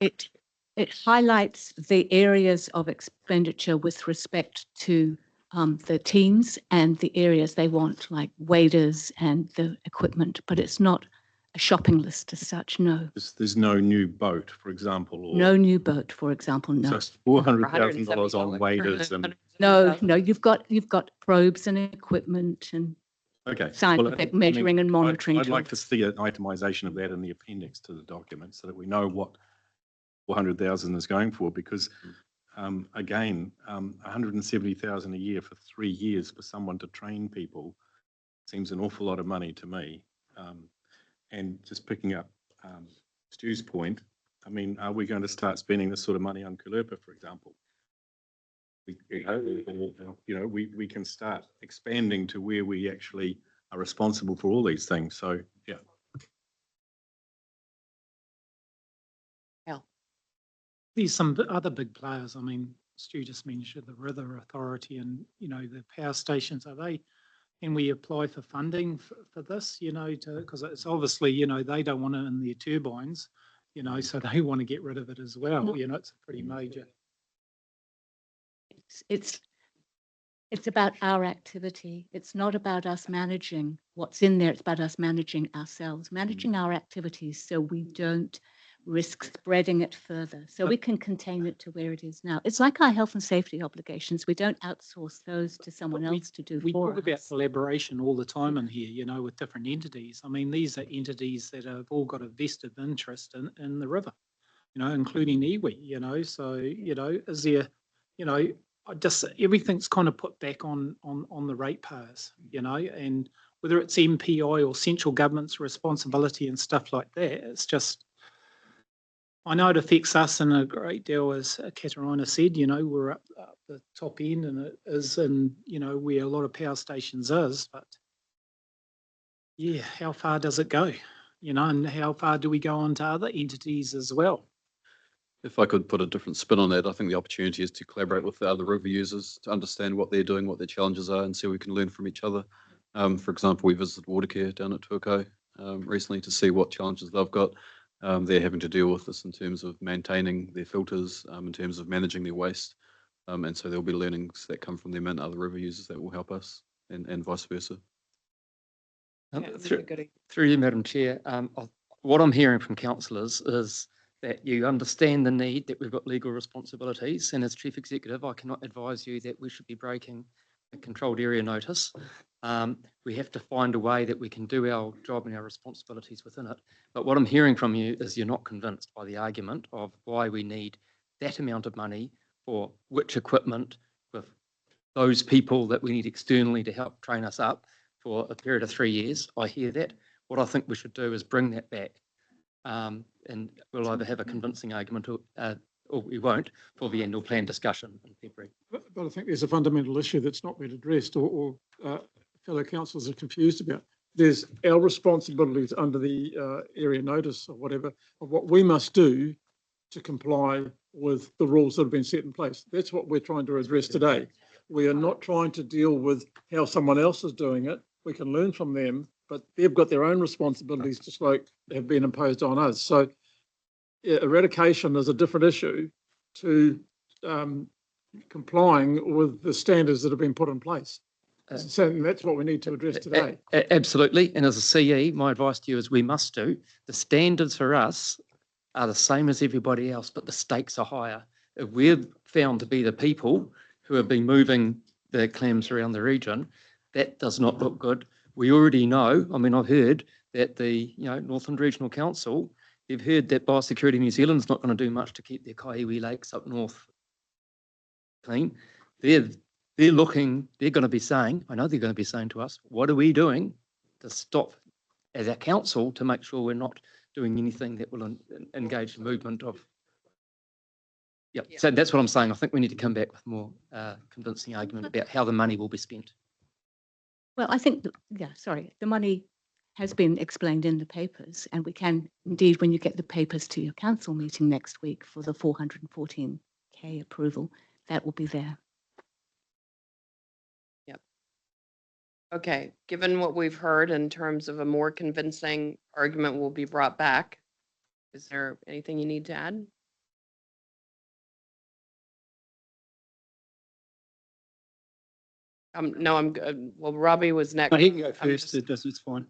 It highlights the areas of expenditure with respect to the teams and the areas they want, like waders and the equipment, but it's not a shopping list as such, no. There's no new boat, for example, or No new boat, for example, so no. it's $400,000 on waders and No, you've got probes and equipment and okay. Well, scientific measuring and monitoring I'd like to tools. see an itemization of that in the appendix to the document so that we know what 400,000 is going for, because again, 170,000 a year for 3 years for someone to train people seems an awful lot of money to me. And just picking up Stu's point, I mean, are we going to start spending this sort of money on Kulepa, for example? We can start expanding to where we actually are responsible for all these things. So, yeah. There's some other big players. I mean, Stu just mentioned the River Authority and, the power stations. Can we apply for funding for this, because it's obviously, they don't want it in their turbines, so they want to get rid of it as well. It's a pretty major. It's about our activity. It's not about us managing what's in there. It's about us managing ourselves, managing our activities so we don't risk spreading it further, so we can contain it to where it is now. It's like our health and safety obligations. We don't outsource those to someone else to do We for talk about us. collaboration all the time in here, with different entities. I mean, these are entities that have all got a vested interest in the river, including iwi, so, is there, everything's kind of put back on the ratepayers, and whether it's MPI or central government's responsibility and stuff like that, it's just, I know it affects us in a great deal, as Katarina said, we're up the top end and it is in, where a lot of power stations is, but yeah, how far does it go? And how far do we go on to other entities as well? If I could put a different spin on that, I think the opportunity is to collaborate with the other river users to understand what they're doing, what their challenges are, and see if we can learn from each other. For example, we visited Watercare down at Tuakau recently to see what challenges they've got. They're having to deal with this in terms of maintaining their filters, in terms of managing their waste. And so there'll be learnings that come from them and other river users that will help us and vice versa. Through you, Madam Chair, what I'm hearing from councillors is that you understand the need that we've got legal responsibilities, and as Chief Executive, I cannot advise you that we should be breaking a controlled area notice. We have to find a way that we can do our job and our responsibilities within it. But what I'm hearing from you is you're not convinced by the argument of why we need that amount of money for which equipment with those people that we need externally to help train us up for a period of 3 years. I hear that. What I think we should do is bring that back. And we'll either have a convincing argument or we won't for the annual plan discussion in February. But I think there's a fundamental issue that's not been addressed or fellow councillors are confused about. There's our responsibilities under the area notice or whatever of what we must do to comply with the rules that have been set in place. That's what we're trying to address today. We are not trying to deal with how someone else is doing it. We can learn from them, but they've got their own responsibilities just like have been imposed on us. So eradication is a different issue to complying with the standards that have been put in place. So that's what we need to address today. Absolutely. And as a CE, my advice to you is we must do. The standards for us are the same as everybody else, but the stakes are higher. If we're found to be the people who have been moving the clams around the region, that does not look good. We already know, I mean, I've heard that the Northland Regional Council, they've heard that Biosecurity New Zealand's not going to do much to keep their Kaiwi lakes up north clean. They're looking, they're going to be saying, I know they're going to be saying to us, what are we doing to stop as a council to make sure we're not doing anything that will engage the movement of. Yep. So that's what I'm saying. I think we need to come back with more convincing argument about how the money will be spent. Well, I think, the money has been explained in the papers, and we can indeed, when you get the papers to your council meeting next week for the 414K approval, that will be there. Okay, given what we've heard in terms of a more convincing argument will be brought back, is there anything you need to add? No, I'm good. Well, Robbie was next. No, he can go I'm first. just- It's fine.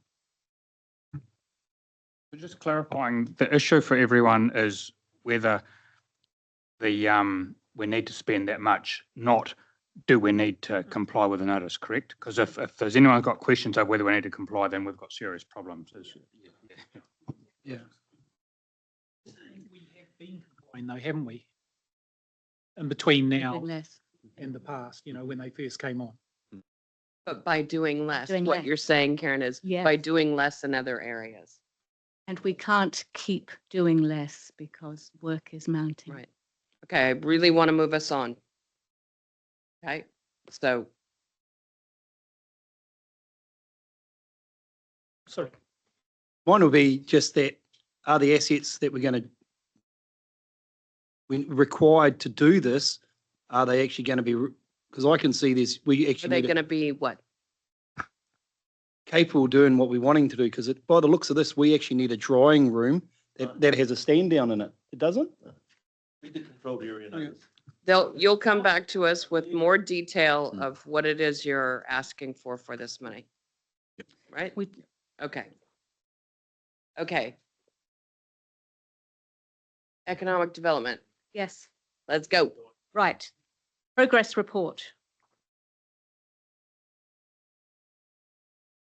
Just clarifying, the issue for everyone is whether we need to spend that much, not do we need to comply with the notice, correct? Because if there's anyone got questions over whether we need to comply, then we've got serious problems. Yeah. We have been complying though, haven't we? In between now Less. and the past, when they first came on. But by doing less, Doing what less. you're saying, Karen, is by Yes. doing less in other areas. And we can't keep doing less because work is mounting. Right. Okay, I really want to move us on. Okay, so Sorry. Mine will be just that, are the assets that we're required to do this, are they actually going to be, because I can see this, we are actually they need going to be what? capable of doing what we're wanting to do, because by the looks of this, we actually need a drying room that has a stand down in it. It doesn't? With the controlled area notice. You'll come back to us with more detail of what it is you're asking for this money. Right? Okay. Okay. Economic development. Yes, Let's go. right. Progress report.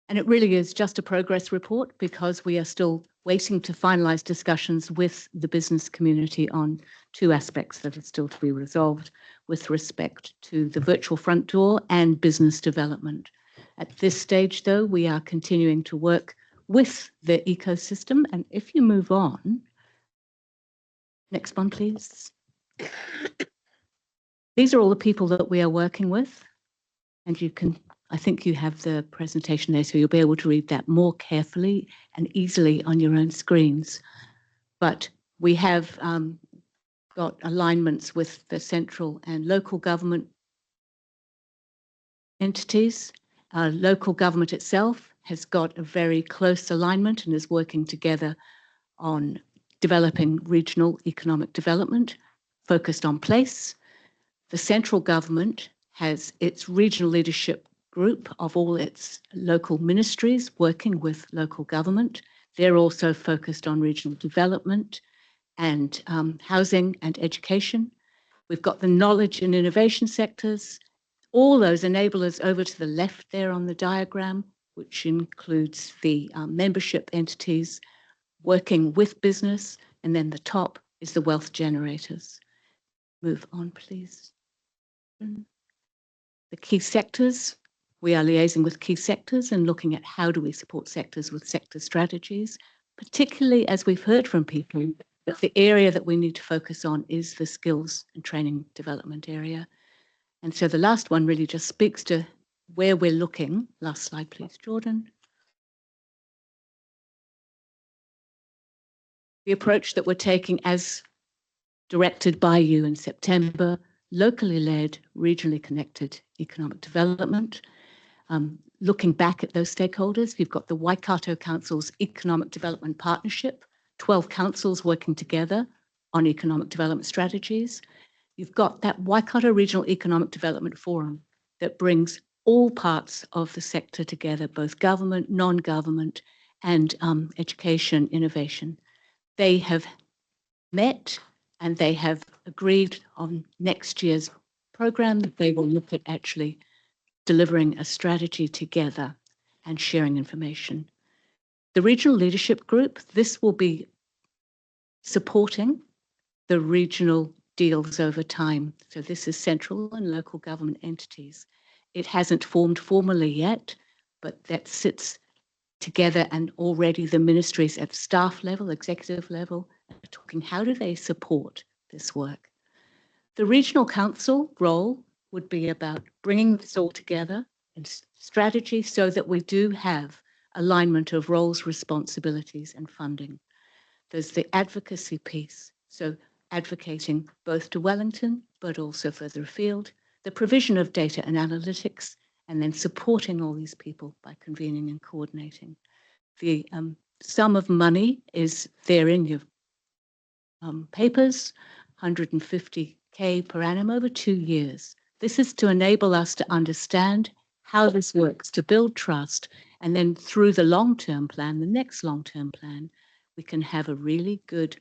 And it really is just a progress report because we are still waiting to finalise discussions with the business community on two aspects that are still to be resolved with respect to the virtual front door and business development. At this stage, though, we are continuing to work with the ecosystem. And if you move on, next one, please. These are all the people that we are working with, and you can, I think you have the presentation there, so you'll be able to read that more carefully and easily on your own screens. But we have got alignments with the central and local government entities. Local government itself has got a very close alignment and is working together on developing regional economic development focused on place. The central government has its regional leadership group of all its local ministries working with local government. They're also focused on regional development and housing and education. We've got the knowledge and innovation sectors, all those enablers over to the left there on the diagram, which includes the membership entities working with business, and then the top is the wealth generators. Move on, please. The key sectors, we are liaising with key sectors and looking at how do we support sectors with sector strategies, particularly as we've heard from people that the area that we need to focus on is the skills and training development area. And so the last one really just speaks to where we're looking. Last slide, please, Jordan. The approach that we're taking as directed by you in September, locally led, regionally connected economic development. Looking back at those stakeholders, you've got the Waikato Council's Economic Development Partnership, 12 councils working together on economic development strategies. You've got that Waikato Regional Economic Development Forum that brings all parts of the sector together, both government, non-government, and education innovation. They have met and they have agreed on next year's program that they will look at actually delivering a strategy together and sharing information. The regional leadership group, this will be supporting the regional deals over time. So this is central and local government entities. It hasn't formed formally yet, but that sits together, and already the ministries at staff level, executive level, are talking how do they support this work. The regional council role would be about bringing this all together in strategy so that we do have alignment of roles, responsibilities, and funding. There's the advocacy piece, so advocating both to Wellington, but also further afield, the provision of data and analytics, and then supporting all these people by convening and coordinating. The sum of money is there in your papers, 150K per annum over 2 years. This is to enable us to understand how this works, to build trust, and then through the long-term plan, the next long-term plan, we can have a really good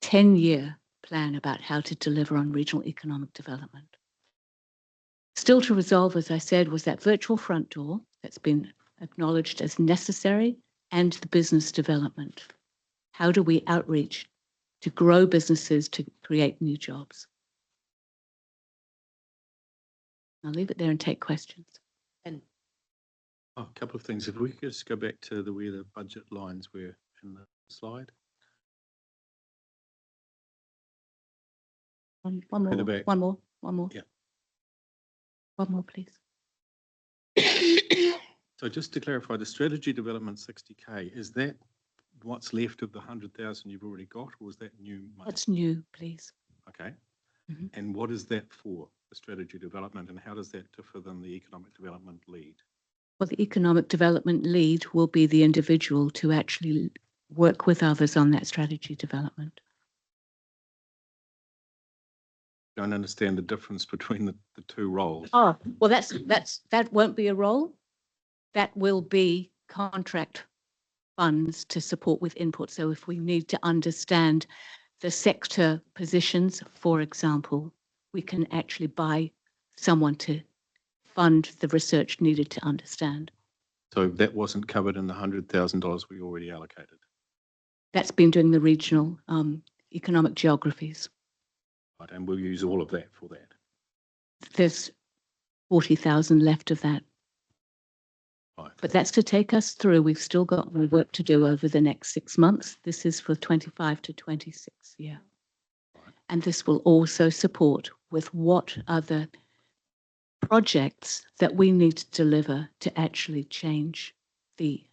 10-year plan about how to deliver on regional economic development. Still to resolve, as I said, was that virtual front door that's been acknowledged as necessary, and the business development. How do we outreach to grow businesses, to create new jobs? I'll leave it there and take questions. Oh, a couple of things. If we could just go back to where the budget lines were in the slide. One At the more, back. one more. Yeah. One more, please. So just to clarify, the strategy development 60K, is that what's left of the 100,000 you've already got, or is that new money? That's new, please. Okay. Mhm. And what is that for, the strategy development, and how does that differ than the economic development lead? Well, the economic development lead will be the individual to actually work with others on that strategy development. Don't understand the difference between the two roles. Oh, well, that won't be a role. That will be contract funds to support with input. So if we need to understand the sector positions, for example, we can actually buy someone to fund the research needed to understand. So that wasn't covered in the $100,000 we already allocated. That's been doing the regional economic geographies. Right, and we'll use all of that for that. There's 40,000 left of that. Right. But that's to take us through. We've still got more work to do over the next 6 months. This is for 25 to 26, yeah. Right. And this will also support with what other projects that we need to deliver to actually change the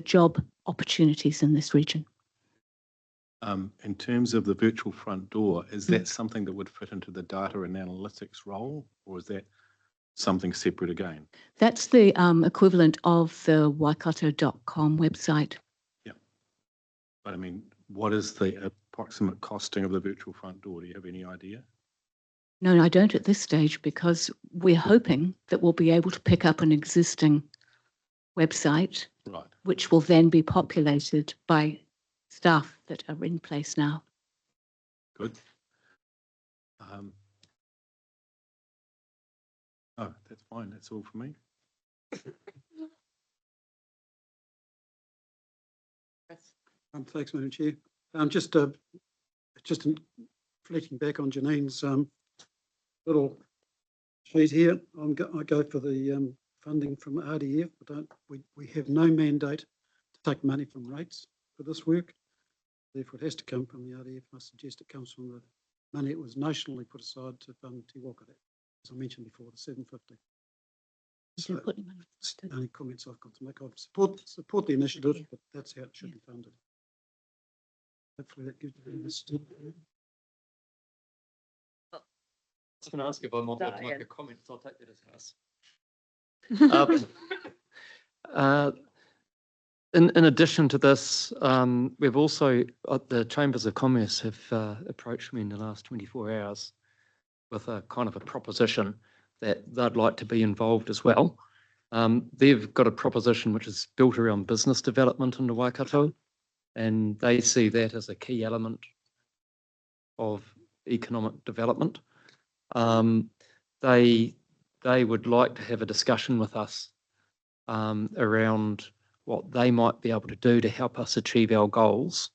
job opportunities in this region. In terms of the virtual front door, is that something that would fit into the data and analytics role, or is that something separate again? That's the equivalent of the waikato.com website. Yeah. But I mean, what is the approximate costing of the virtual front door? Do you have any idea? No, I don't at this stage, because we're hoping that we'll be able to pick up an existing website, Right. which will then be populated by staff that are in place now. Good. Oh, that's fine. That's all for me. Thanks, Madam Chair. Just fleeting back on Janine's little sheet here, I go for the funding from RDF. We have no mandate to take money from rates for this work. Therefore, it has to come from the RDF. I suggest it comes from the money that was nationally put aside to fund Te Waka, as I mentioned before, the 750. So, it's the only comments I've got to make. I support the initiative, but that's how it should be funded. Hopefully that gives you an understanding. I was going to ask if I might Yeah. make a comment, so I'll take that as us. In addition to this, we've also, the Chambers of Commerce have approached me in the last 24 hours with a kind of a proposition that they'd like to be involved as well. They've got a proposition which is built around business development in the Waikato, and they see that as a key element of economic development. They would like to have a discussion with us around what they might be able to do to help us achieve our goals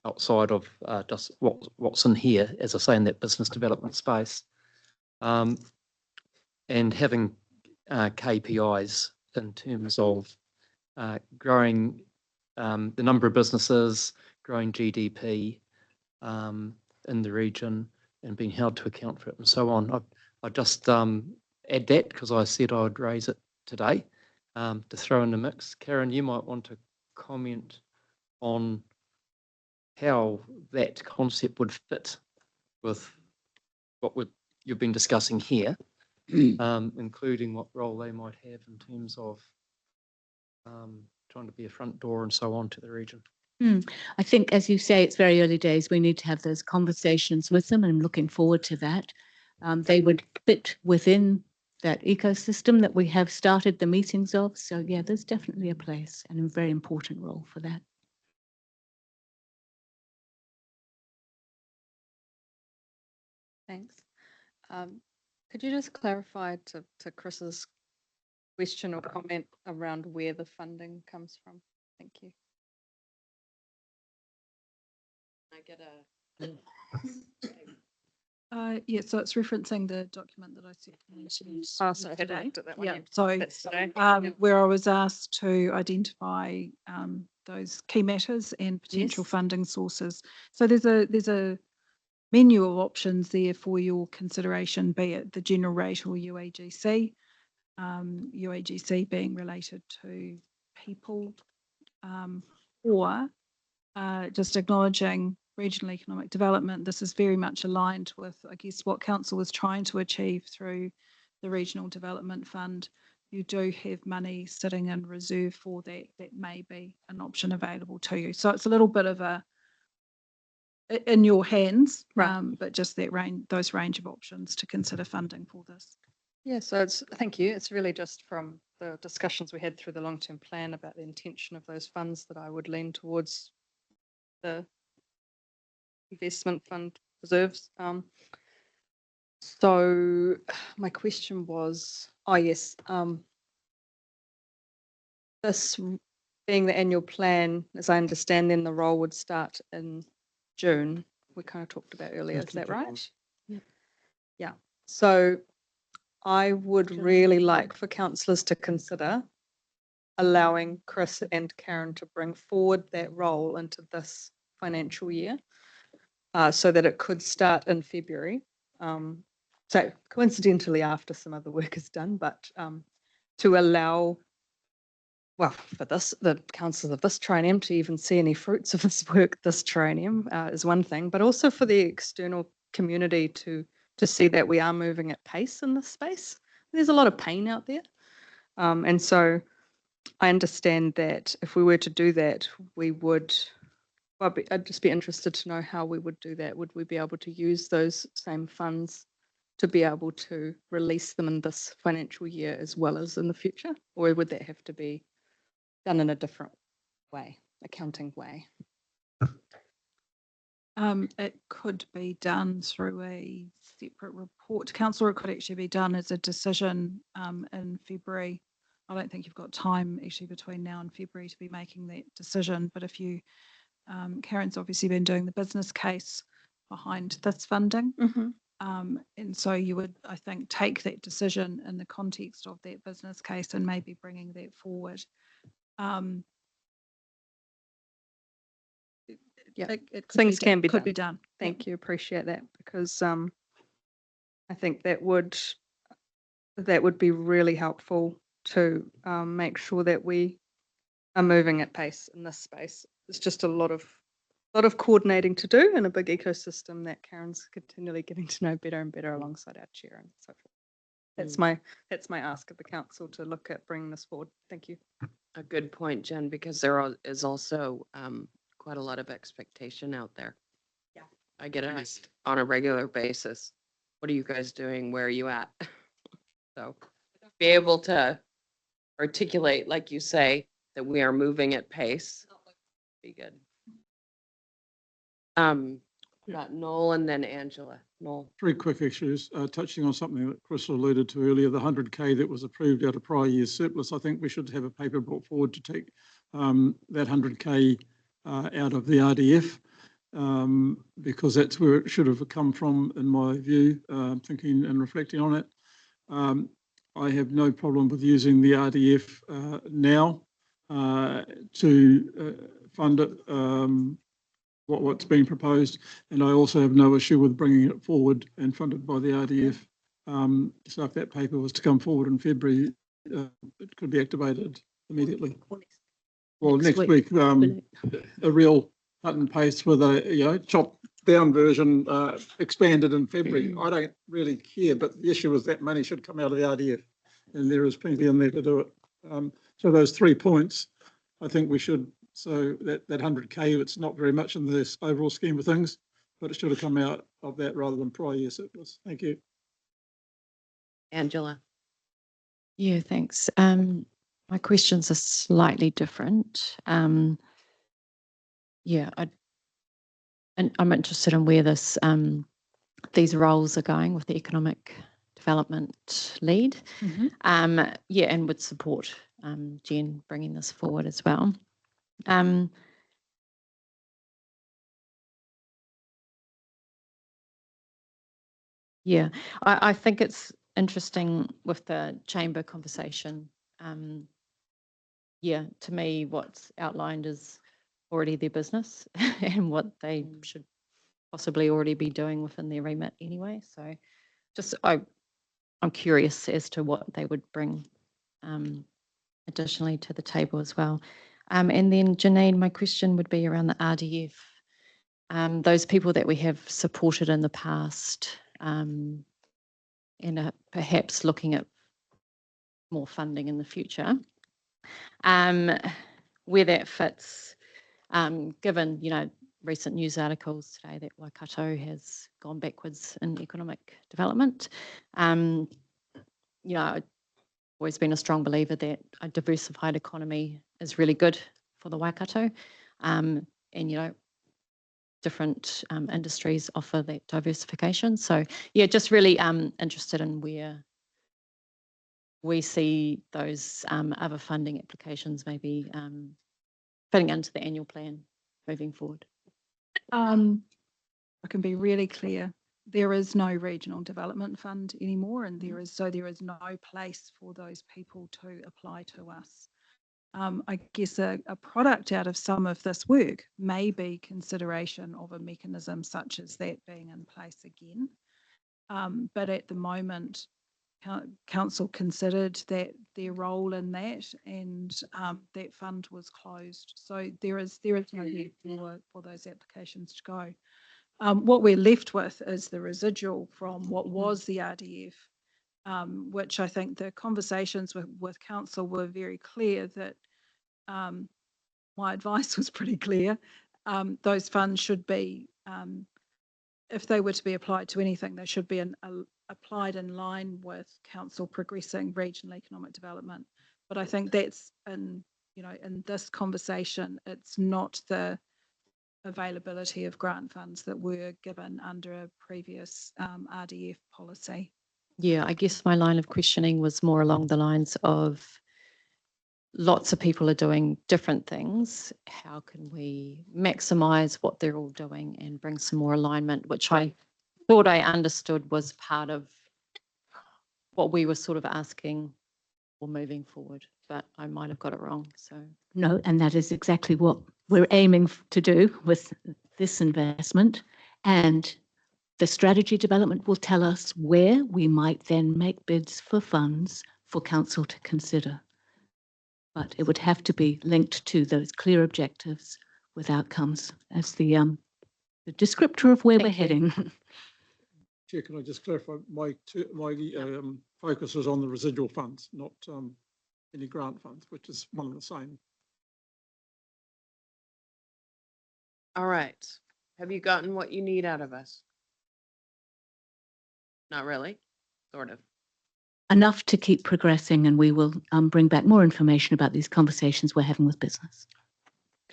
outside of just what's in here, as I say, in that business development space. And having KPIs in terms of growing the number of businesses, growing GDP in the region, and being held to account for it, and so on. I just add that because I said I would raise it today to throw in the mix. Karen, you might want to comment on how that concept would fit with what you've been discussing here, including what role they might have in terms of trying to be a front door and so on to the region. I think, as you say, it's very early days. We need to have those conversations with them, and I'm looking forward to that. They would fit within that ecosystem that we have started the meetings of. So yeah, there's definitely a place and a very important role for that. Thanks. Could you just clarify to Chris's question or comment around where the funding comes from? Thank you. I get a. Yeah, so it's referencing the document that I sent. Oh, sorry, I hadn't looked at that one Yeah, yet. so That's today. where I was asked to identify those key matters and potential Yes. funding sources. So there's a menu of options there for your consideration, be it the general rate or UAGC. UAGC being related to people, or just acknowledging regional economic development. This is very much aligned with, I guess, what council was trying to achieve through the Regional Development Fund. You do have money sitting in reserve for that. That may be an option available to you. So it's a little bit of a in your hands, Right. but just that those range of options to consider funding for this. Yeah, so thank you. It's really just from the discussions we had through the long-term plan about the intention of those funds that I would lean towards the investment fund reserves. So my question was, yes, this being the annual plan, as I understand, then the role would start in June. We kind of talked about earlier, is that right? Yeah. So I would really like for councillors to consider allowing Chris and Karen to bring forward that role into this financial year, so that it could start in February. So coincidentally after some other work is done, but to allow, well, for the councillors of this triennium to even see any fruits of this work this triennium is one thing, but also for the external community to see that we are moving at pace in this space. There's a lot of pain out there. And so I understand that if we were to do that, we would, well, I'd just be interested to know how we would do that. Would we be able to use those same funds to be able to release them in this financial year as well as in the future? Or would that have to be done in a different way, accounting way? It could be done through a separate report to council, or it could actually be done as a decision in February. I don't think you've got time actually between now and February to be making that decision, but if you, Karen's obviously been doing the business case behind this funding. And so you would, I think, take that decision in the context of that business case and maybe bringing that forward. Yeah, It things can be could done. be done. Thank you, appreciate that, because I think that would be really helpful to make sure that we are moving at pace in this space. There's just a lot of coordinating to do in a big ecosystem that Karen's continually getting to know better and better alongside our chair and so forth. That's my ask of the council, to look at bringing this forward. Thank you. A good point, Jen, because there is also quite a lot of expectation out there. Yeah. I get asked on a regular basis, what are you guys doing? Where are you at? So be able to articulate, like you say, that we are moving at pace. Be good. Got Noel and then Angela. Noel. 3 quick issues, touching on something that Chris alluded to earlier, the 100K that was approved out of prior year's surplus. I think we should have a paper brought forward to take that 100K out of the RDF, because that's where it should have come from, in my view, thinking and reflecting on it. I have no problem with using the RDF now to fund it, what's being proposed, and I also have no issue with bringing it forward and funded by the RDF. So if that paper was to come forward in February, it could be activated immediately. Well, next week, a real cut and paste with a chopped down version expanded in February. I don't really care, but the issue is that money should come out of the RDF, and there is plenty in there to do it. So those 3 points, I think we should. So that 100K, it's not very much in this overall scheme of things, but it should have come out of that rather than prior year surplus. Thank you. Angela. Yeah, thanks. My questions are slightly different. I'm interested in where these roles are going with the economic development lead. And would support Jen bringing this forward as well. I think it's interesting with the chamber conversation. To me, what's outlined is already their business and what they should possibly already be doing within their remit anyway. So I'm curious as to what they would bring additionally to the table as well. And then Janine, my question would be around the RDF. Those people that we have supported in the past, and perhaps looking at more funding in the future, where that fits, given, recent news articles today that Waikato has gone backwards in economic development. I've always been a strong believer that a diversified economy is really good for the Waikato. And, different industries offer that diversification. So, just really interested in where we see those other funding applications maybe fitting into the annual plan moving forward. I can be really clear. There is no regional development fund anymore, and there is no place for those people to apply to us. I guess a product out of some of this work may be consideration of a mechanism such as that being in place again. But at the moment, council considered that their role in that, and that fund was closed. So there is no need for those applications to go. What we're left with is the residual from what was the RDF, which I think the conversations with council were very clear that my advice was pretty clear. Those funds should be, if they were to be applied to anything, they should be applied in line with council progressing regional economic development. But I think that's in this conversation, it's not the availability of grant funds that were given under a previous RDF policy. I guess my line of questioning was more along the lines of lots of people are doing different things. How can we maximize what they're all doing and bring some more alignment, which I thought I understood was part of what we were sort of asking or moving forward, but I might have got it wrong, so. No, and that is exactly what we're aiming to do with this investment. And the strategy development will tell us where we might then make bids for funds for council to consider. But it would have to be linked to those clear objectives with outcomes as the descriptor of where we're heading. Chair, can I just clarify, my focus was on the residual funds, not any grant funds, which is one and the same. All right. Have you gotten what you need out of us? Not really, sort of. Enough to keep progressing, and we will bring back more information about these conversations we're having with business.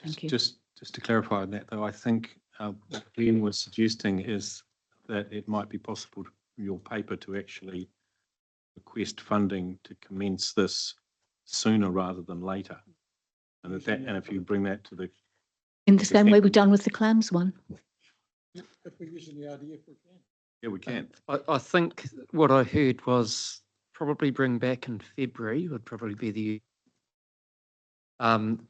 Thank you. Just to clarify on that, though, I think what Glenn was suggesting is that it might be possible for your paper to actually request funding to commence this sooner rather than later. And if you bring that to the. In the same way we've done with the clams one. If we're using the RDF, we can. Yeah, we can. I think what I heard was probably bring back in February would probably be the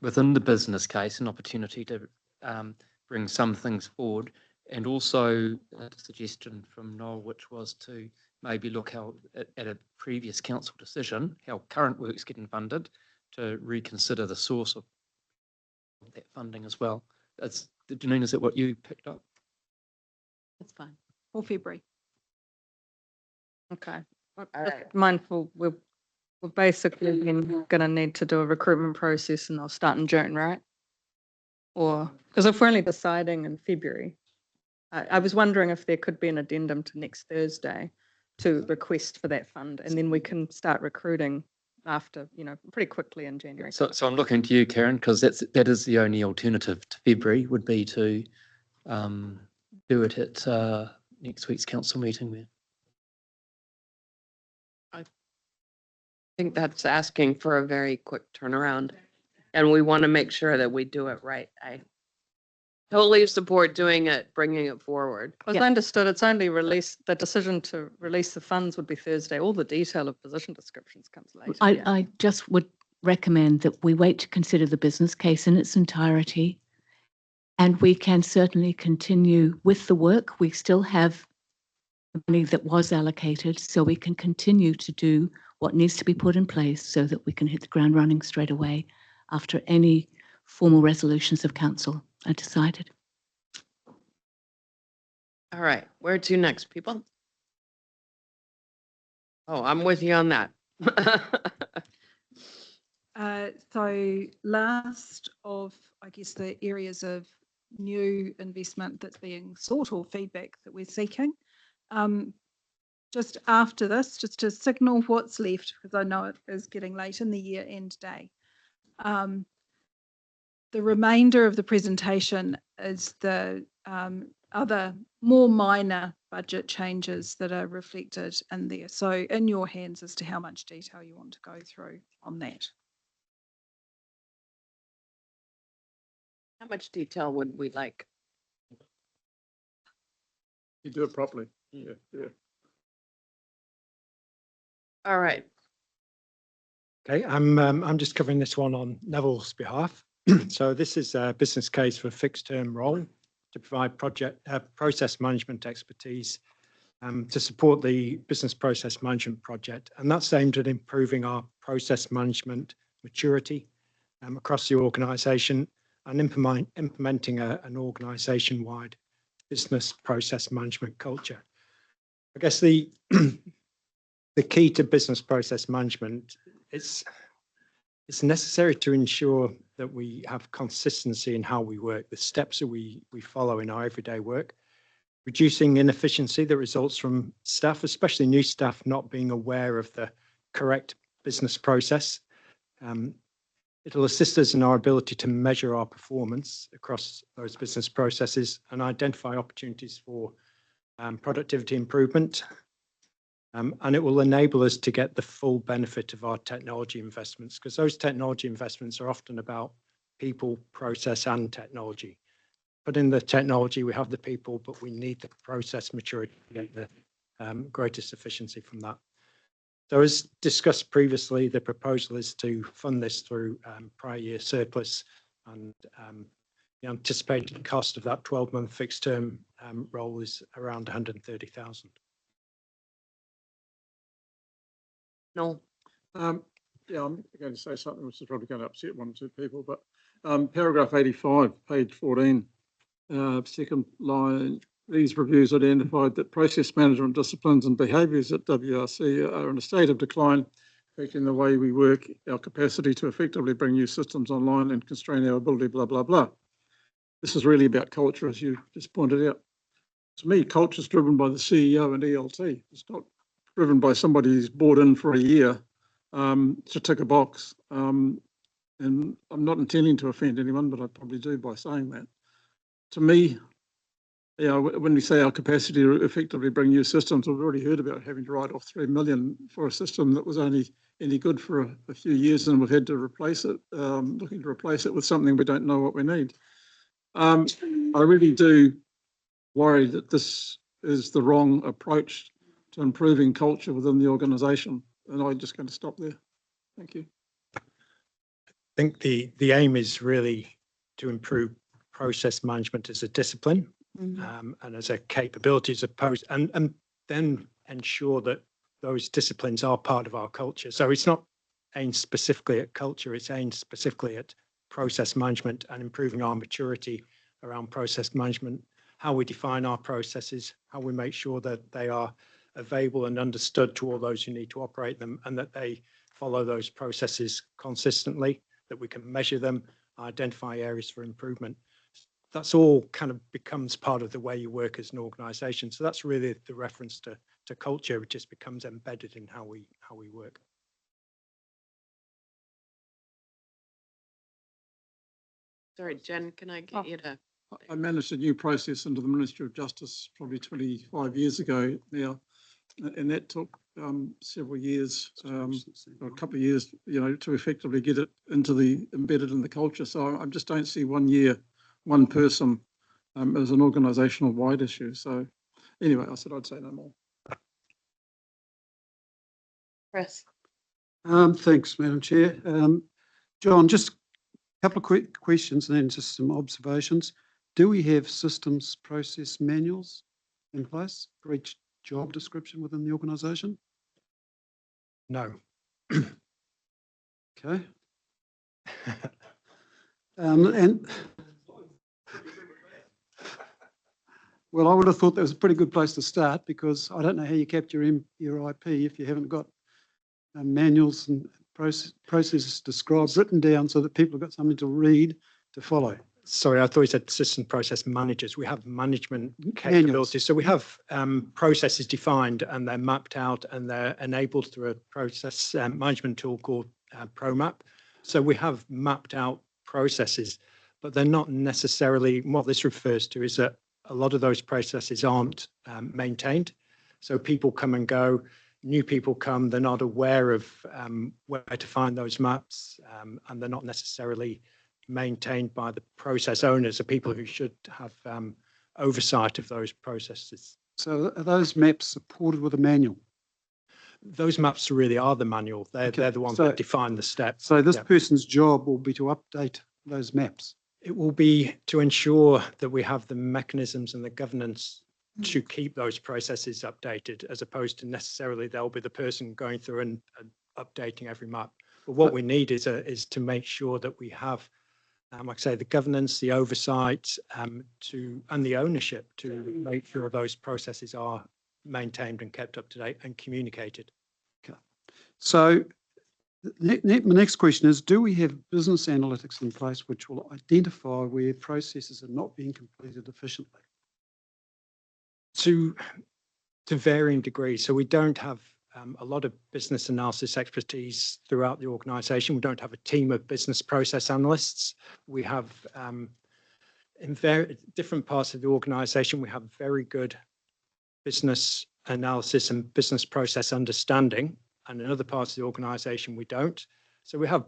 within the business case, an opportunity to bring some things forward. And also a suggestion from Noel, which was to maybe look how at a previous council decision, how current work's getting funded, to reconsider the source of that funding as well. Janine, is that what you picked up? That's fine. Or February. Okay. right. Mindful, we're basically going to need to do a recruitment process and they'll start in June, right? Or, because if we're only deciding in February, I was wondering if there could be an addendum to next Thursday to request for that fund, and then we can start recruiting after, pretty quickly in January. So I'm looking to you, Karen, because that is the only alternative to February would be to do it at next week's council meeting then. I think that's asking for a very quick turnaround, and we want to make sure that we do it right. I totally support doing it, bringing it forward. As I understood, it's only the decision to release the funds would be Thursday. All the detail of position descriptions comes later. I just would recommend that we wait to consider the business case in its entirety. And we can certainly continue with the work. We still have the money that was allocated, so we can continue to do what needs to be put in place so that we can hit the ground running straight away after any formal resolutions of council are decided. All right, where to next, people? Oh, I'm with you on that. So last of, I guess, the areas of new investment that's being sought or feedback that we're seeking. Just after this, just to signal what's left, because I know it is getting late in the year end day. The remainder of the presentation is the other more minor budget changes that are reflected in there. So in your hands as to how much detail you want to go through on that. How much detail would we like? You do it properly. Yeah. All right. Okay, I'm just covering this one on Neville's behalf. So this is a business case for a fixed term role to provide process management expertise to support the business process management project. And that's aimed at improving our process management maturity across the organisation and implementing an organisation-wide business process management culture. I guess the key to business process management is it's necessary to ensure that we have consistency in how we work, the steps that we follow in our everyday work, reducing inefficiency that results from staff, especially new staff, not being aware of the correct business process. It'll assist us in our ability to measure our performance across those business processes and identify opportunities for productivity improvement. And it will enable us to get the full benefit of our technology investments, because those technology investments are often about people, process and technology. put in the technology, we have the people, but we need the process maturity to get the greatest efficiency from that. So as discussed previously, the proposal is to fund this through prior year surplus, and the anticipated cost of that 12-month fixed term role is around 130,000. No. Yeah, I'm going to say something which is probably going to upset one or two people, but paragraph 85, page 14, second line, these reviews identified that process management disciplines and behaviours at WRC are in a state of decline, affecting the way we work, our capacity to effectively bring new systems online and constrain our ability, blah, blah, blah. This is really about culture, as you just pointed out. To me, culture is driven by the CEO and ELT. It's not driven by somebody who's bought in for a year to tick a box. And I'm not intending to offend anyone, but I probably do by saying that. To me, you know, when we say our capacity to effectively bring new systems, we've already heard about having to write off 3 million for a system that was only any good for a few years, and we've had to replace it, looking to replace it with something we don't know what we need. I really do worry that this is the wrong approach to improving culture within the organisation, and I'm just going to stop there. Thank you. I think the aim is really to improve process management as a discipline. And as a capability as opposed, and then ensure that those disciplines are part of our culture. So it's not aimed specifically at culture, it's aimed specifically at process management and improving our maturity around process management, how we define our processes, how we make sure that they are available and understood to all those who need to operate them, and that they follow those processes consistently, that we can measure them, identify areas for improvement. That's all kind of becomes part of the way you work as an organisation. So that's really the reference to culture. It just becomes embedded in how we work. Sorry, Jen, can I get you to? I managed a new process into the Ministry of Justice probably 25 years ago now, and that took several years, or a couple of years, you know, to effectively get it embedded in the culture. So I just don't see 1 year, one person as an organisational wide issue. So anyway, I said I'd say no more. Chris. Thanks, Madam Chair. John, just a couple of quick questions and then just some observations. Do we have systems process manuals in place for each job description within the organisation? No. Okay. And well, I would have thought that was a pretty good place to start, because I don't know how you capture your IP if you haven't got manuals and processes described, written down, so that people have got something to read to follow. Sorry, I thought you said system process managers. We have management capabilities. So we have processes defined, and they're mapped out, and they're enabled through a process management tool called ProMap. So we have mapped out processes, but they're not necessarily, what this refers to is that a lot of those processes aren't maintained. So people come and go, new people come, they're not aware of where to find those maps, and they're not necessarily maintained by the process owners, the people who should have oversight of those processes. So are those maps supported with a manual? Those maps really are the manual. They're the ones that define the steps. So this person's job will be to update those maps? It will be to ensure that we have the mechanisms and the governance to keep those processes updated, as opposed to necessarily they'll be the person going through and updating every map. But what we need is to make sure that we have, like I say, the governance, the oversight, and the ownership to make sure those processes are maintained and kept up to date and communicated. Okay. So my next question is, do we have business analytics in place which will identify where processes are not being completed efficiently? To varying degrees. So we don't have a lot of business analysis expertise throughout the organisation. We don't have a team of business process analysts. We have, in very different parts of the organisation, we have very good business analysis and business process understanding, and in other parts of the organisation we don't. So we have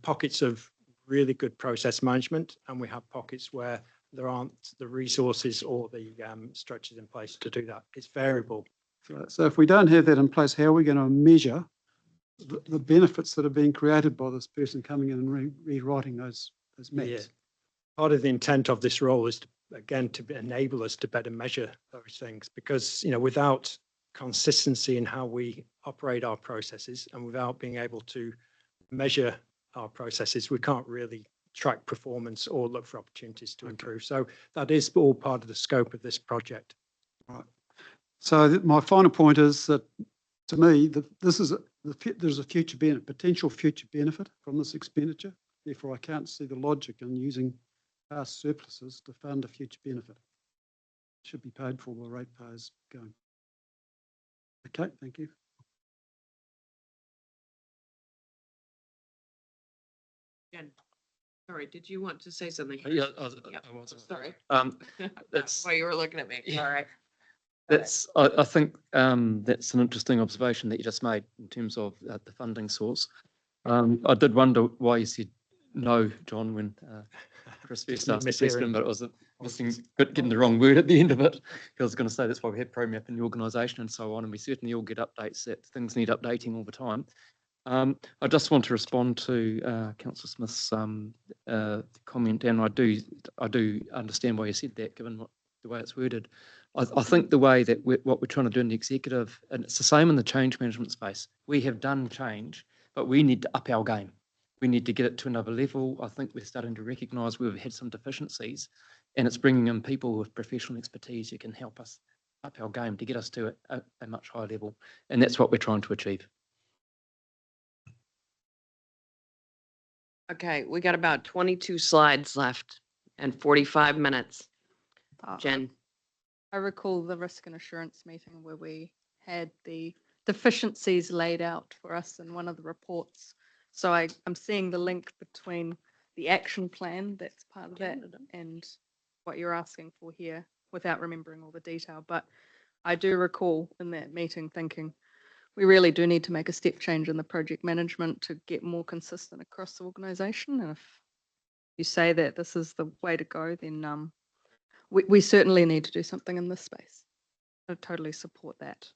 pockets of really good process management, and we have pockets where there aren't the resources or the structures in place to do that. It's variable. So if we don't have that in place, how are we going to measure the benefits that are being created by this person coming in and rewriting those maps? Yeah. Part of the intent of this role is to, again, to enable us to better measure those things, because, without consistency in how we operate our processes and without being able to measure our processes, we can't really track performance or look for opportunities to improve. So that is all part of the scope of this project. Right. So my final point is that, to me, that this is there's a potential future benefit from this expenditure. Therefore, I can't see the logic in using past surpluses to fund a future benefit. It should be paid for by ratepayers going. Okay, thank you. Jen, sorry, did you want to say something? Yeah, Yep. I was. Sorry. That's Why you were looking at me. Yeah. All right. I think that's an interesting observation that you just made in terms of the funding source. I did wonder why you said no, John, when Chris first asked the question, but it was a missing bit, getting the wrong word at the end of it. I was going to say that's why we have ProMap in the organisation and so on, and we certainly all get updates that things need updating all the time. I just want to respond to Councillor Smith's comment, and I do understand why you said that, given the way it's worded. I think the way that what we're trying to do in the executive, and it's the same in the change management space, we have done change, but we need to up our game. We need to get it to another level. I think we're starting to recognise we've had some deficiencies, and it's bringing in people with professional expertise who can help us up our game to get us to a much higher level, and that's what we're trying to achieve. Okay, we got about 22 slides left and 45 minutes. Jen. I recall the risk and assurance meeting where we had the deficiencies laid out for us in one of the reports. So I'm seeing the link between the action plan that's part of that and what you're asking for here without remembering all the detail. But I do recall in that meeting thinking we really do need to make a step change in the project management to get more consistent across the organisation. And if you say that this is the way to go, then we certainly need to do something in this space. I totally support that.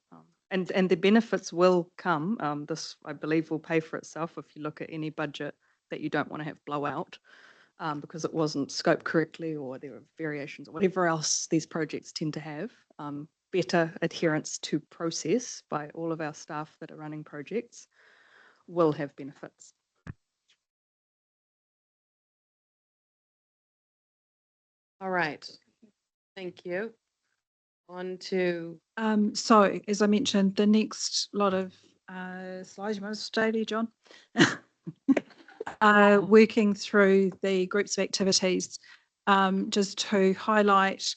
And the benefits will come. This, I believe, will pay for itself if you look at any budget that you don't want to have blowout because it wasn't scoped correctly or there were variations or whatever else these projects tend to have. Better adherence to process by all of our staff that are running projects will have benefits. All right. Thank you. On to. So as I mentioned, the next lot of slides, you want to stay, John? Working through the groups of activities, just to highlight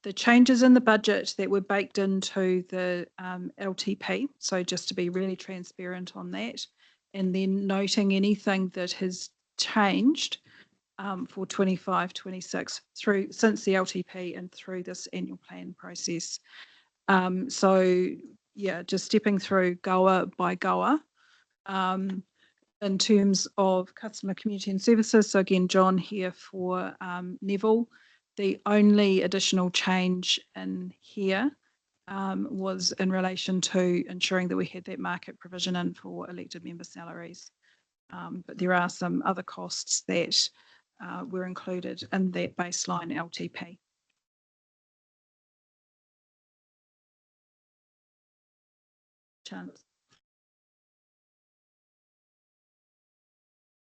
the changes in the budget that were baked into the LTP. So just to be really transparent on that, and then noting anything that has changed for 25-26 since the LTP and through this annual plan process. So yeah, just stepping through goer by goer. In terms of customer, community and services, so again, John here for Neville. The only additional change in here was in relation to ensuring that we had that market provision in for elected member salaries. But there are some other costs that were included in that baseline LTP. Chance.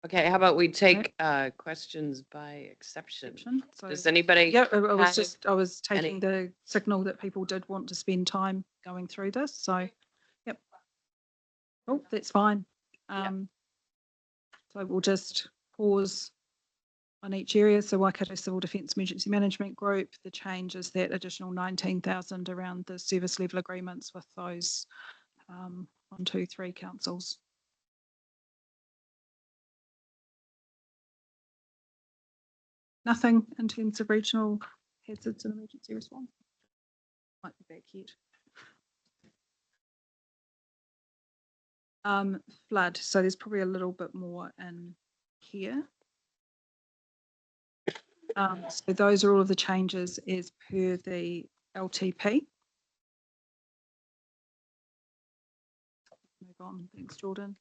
Okay, how about we take questions by exception? So, Does anybody? Yeah, I was have taking the signal that people did want to spend time going through this. So, yep. Oh, that's fine. So we'll just pause on each area. So Waikato Civil Defence Emergency Management Group, the change is that additional 19,000 around the service level agreements with those 1, 2, 3 councils. Nothing in terms of regional hazards and emergency response. Might be back yet. Flood. So there's probably a little bit more in here. So those are all of the changes as per the LTP. Move on, thanks Jordan.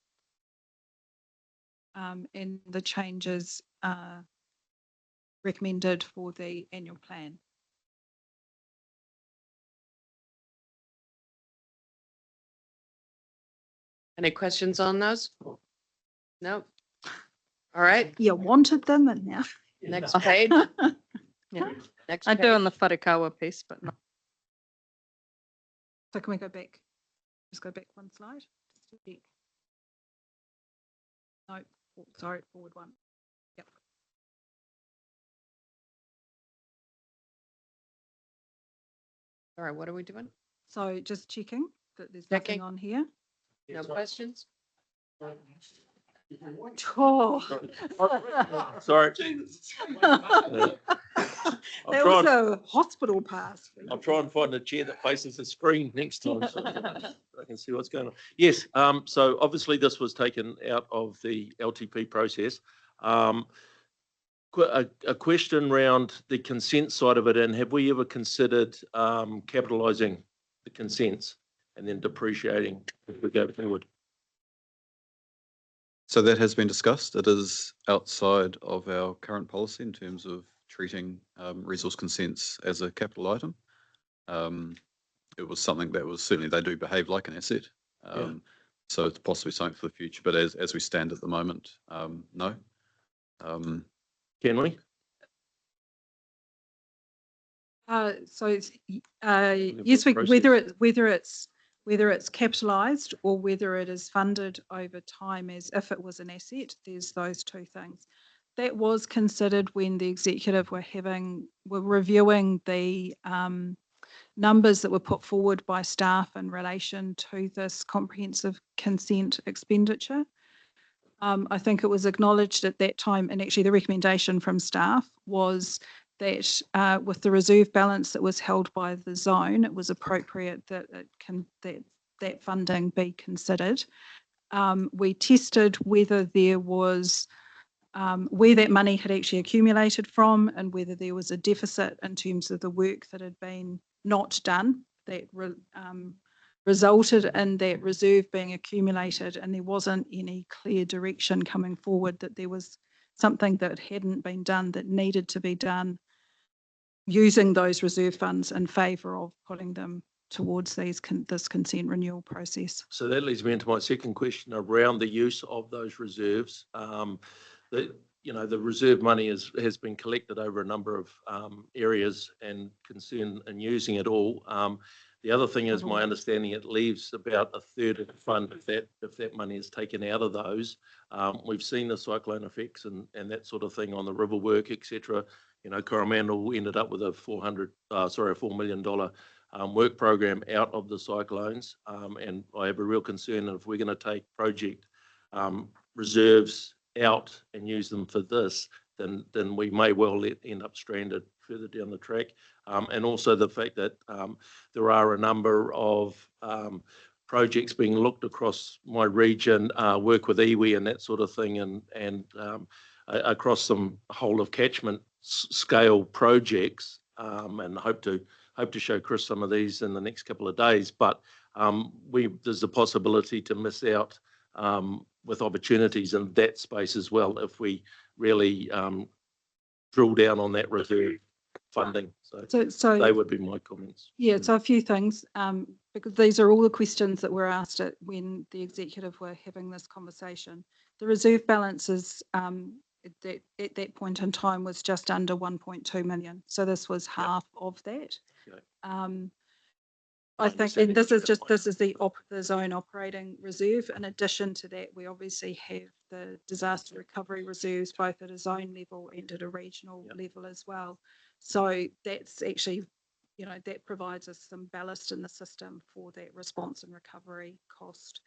And the changes are recommended for the annual plan. Any questions on those? No. All right, You wanted them and now. next page. Yeah, Next I do page. on the Wharekawa piece, but not. So can we go back? Just go back one slide. Just to check. No, sorry, forward one. Yep. All right, what are we doing? So just checking that there's Checking. nothing on here. No questions? Oh. Sorry. That was a hospital pass. I'll try and find a chair that faces the screen next time so I can see what's going on. Yes, so obviously this was taken out of the LTP process. A question around the consent side of it, and have we ever considered capitalising the consents and then depreciating if we go forward? So that has been discussed. It is outside of our current policy in terms of treating resource consents as a capital item. It was something that was certainly, they do behave like an asset. So it's possibly something for the future, but as we stand at the moment, no. Can we? So it's, yes, whether it's capitalised or whether it is funded over time as if it was an asset, there's those two things. That was considered when the executive were reviewing the numbers that were put forward by staff in relation to this comprehensive consent expenditure. I think it was acknowledged at that time, and actually the recommendation from staff was that with the reserve balance that was held by the zone, it was appropriate that that funding be considered. We tested whether there was where that money had actually accumulated from and whether there was a deficit in terms of the work that had been not done that resulted in that reserve being accumulated, and there wasn't any clear direction coming forward that there was something that hadn't been done that needed to be done using those reserve funds in favour of putting them towards this consent renewal process. So that leads me into my second question around the use of those reserves. The reserve money has been collected over a number of areas and concern in using it all. The other thing is my understanding it leaves about a third of the fund if that money is taken out of those. We've seen the cyclone effects and that sort of thing on the river work, etc. Coromandel ended up with a $4 million work program out of the cyclones. And I have a real concern if we're going to take project reserves out and use them for this, then we may well end up stranded further down the track. And also the fact that there are a number of projects being looked across my region, work with iwi and that sort of thing, and across some whole of catchment scale projects, and hope to show Chris some of these in the next couple of days. But there's a possibility to miss out with opportunities in that space as well if we really drill down on that reserve funding. So they would be my comments. Yeah, so a few things, because these are all the questions that were asked when the executive were having this conversation. The reserve balance is at that point in time was just under 1.2 million. So this was half of that. Okay. I think, and this is the zone operating reserve. In addition to that, we obviously have the disaster recovery reserves, both at a zone level and at a regional level as well. So that's actually, that provides us some ballast in the system for that response and recovery cost.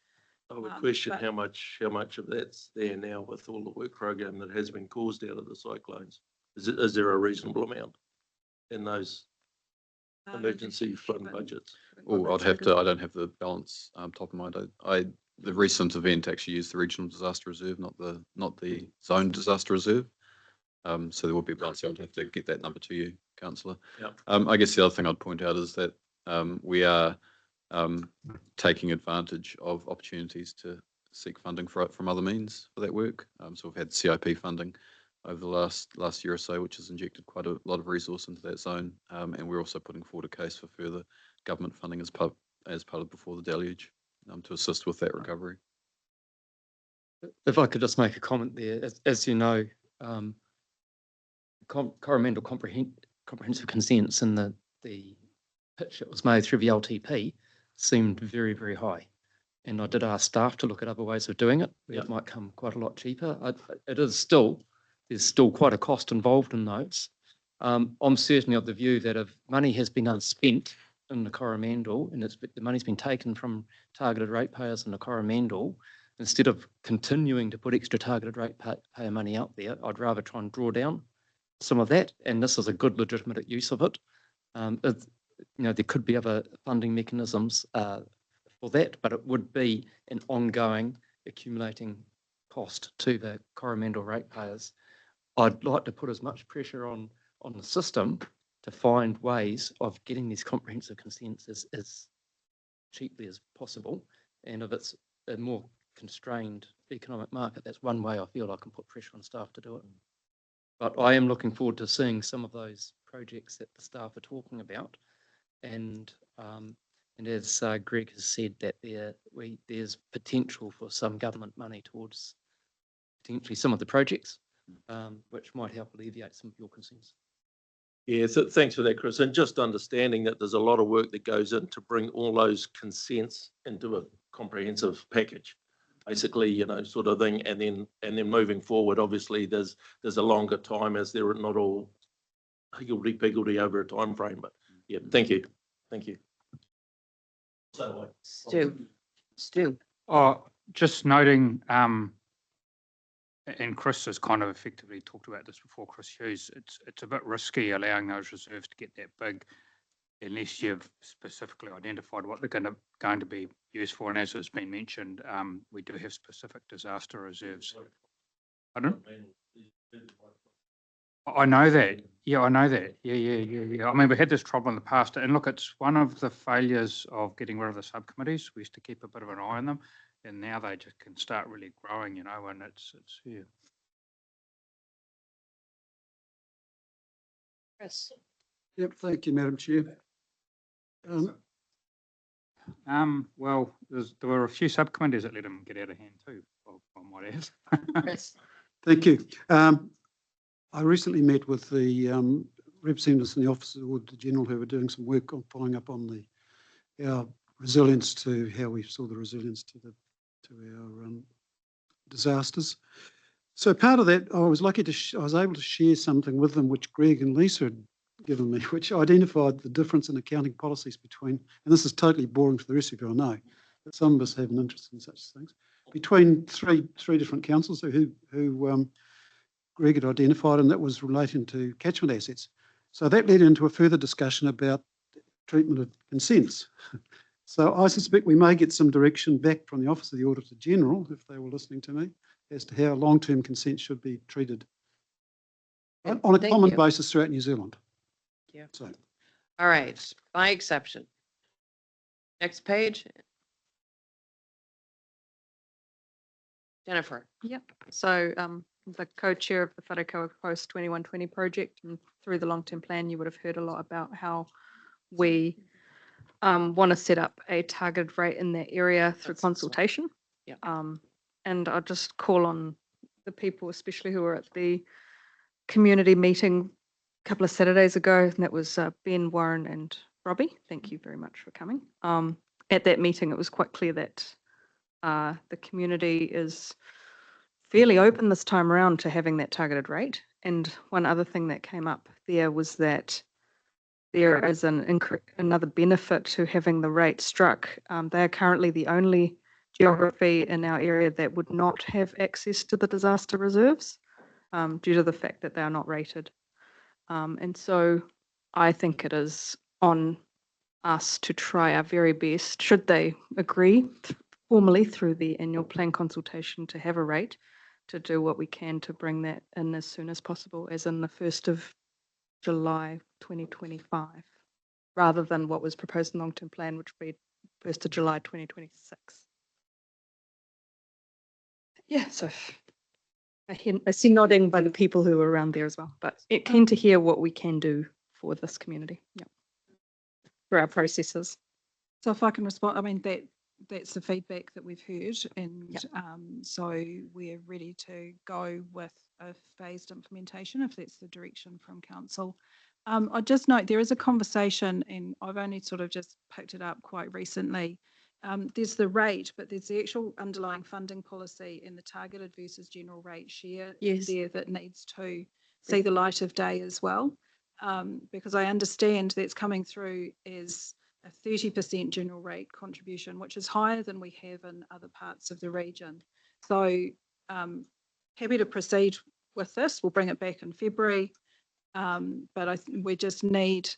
I would question how much of that's there now with all the work program that has been caused out of the cyclones. Is there a reasonable amount in those emergency fund budgets? Oh, I don't have the balance top of mind. The recent event actually used the regional disaster reserve, not the zone disaster reserve. So there will be a balance. I'll have to get that number to you, councillor. Yeah. I guess the other thing I'd point out is that we are taking advantage of opportunities to seek funding from other means for that work. So we've had CIP funding over the last year or so, which has injected quite a lot of resource into that zone. And we're also putting forward a case for further government funding as part of Before the Deluge to assist with that recovery. If I could just make a comment there, as you know, Coromandel comprehensive consents in the pitch that was made through the LTP seemed very, very high. And I did ask staff to look at other ways of doing it. Where it might come quite a lot cheaper. There's still quite a cost involved in those. I'm certainly of the view that if money has been unspent in the Coromandel and the money's been taken from targeted ratepayers in the Coromandel, instead of continuing to put extra targeted ratepayer money out there, I'd rather try and draw down some of that, and this is a good legitimate use of it. There could be other funding mechanisms for that, but it would be an ongoing accumulating cost to the Coromandel ratepayers. I'd like to put as much pressure on the system to find ways of getting these comprehensive consents as cheaply as possible, and if it's a more constrained economic market, that's one way I feel I can put pressure on staff to do it. But I am looking forward to seeing some of those projects that the staff are talking about. And as Greg has said, that there's potential for some government money towards potentially some of the projects, which might help alleviate some of your concerns. Yeah, so thanks for that, Chris. And just understanding that there's a lot of work that goes in to bring all those consents into a comprehensive package, basically, sort of thing. And then moving forward, obviously, there's a longer time as they're not all higgledy-piggledy over a time frame. But yeah, thank you. Thank you. Stu. Oh, just noting, and Chris has kind of effectively talked about this before, Chris Hughes, it's a bit risky allowing those reserves to get that big unless you've specifically identified what they're going to be used for. And as has been mentioned, we do have specific disaster reserves. Pardon? I know that. Yeah, I know that. Yeah. I mean, we had this trouble in the past. And look, it's one of the failures of getting rid of the subcommittees. We used to keep a bit of an eye on them. And now they just can start really growing, and it's here. Chris. Yep, thank you, Madam Chair. Well, there were a few subcommittees that let them get out of hand too, I might add. Chris. Thank you. I recently met with the representatives in the Office of the Auditor General who were doing some work on following up on our resilience to how we saw the resilience to our disasters. So part of that, I was lucky I was able to share something with them which Greg and Lisa had given me, which identified the difference in accounting policies between, and this is totally boring for the rest of you, I know, but some of us have an interest in such things, between three different councils who Greg had identified, and that was relating to catchment assets. So that led into a further discussion about treatment of consents. So I suspect we may get some direction back from the Office of the Auditor General, if they were listening to me, as to how long-term consent should be treated on a common basis throughout New Zealand. Yeah. So. All right, by exception. Next page. Jennifer. Yep. So the co-chair of the Wharekoa Post 2120 project, and through the long-term plan, you would have heard a lot about how we want to set up a targeted rate in that area through consultation. Yeah. And I'll just call on the people, especially who were at the community meeting a couple of Saturdays ago, and that was Ben, Warren and Robbie. Thank you very much for coming. At that meeting, it was quite clear that the community is fairly open this time around to having that targeted rate. And one other thing that came up there was that there is another benefit to having the rate struck. They are currently the only geography in our area that would not have access to the disaster reserves due to the fact that they are not rated. And so I think it is on us to try our very best, should they agree formally through the annual plan consultation to have a rate, to do what we can to bring that in as soon as possible, as in the 1st of July 2025, rather than what was proposed in long-term plan, which would be 1st of July 2026. Yeah, so I see nodding by the people who are around there as well, but keen to hear what we can do for this community, yeah, for our processes. So if I can respond, I mean, that's the feedback that we've heard, and Yep. so we're ready to go with a phased implementation if that's the direction from council. I'll just note there is a conversation, and I've only sort of just picked it up quite recently. There's the rate, but there's the actual underlying funding policy in the targeted versus general rate share there that needs to see the light of day as well. Because I understand that's coming through as a 30% general rate contribution, which is higher than we have in other parts of the region. So happy to proceed with this. We'll bring it back in February, but we just need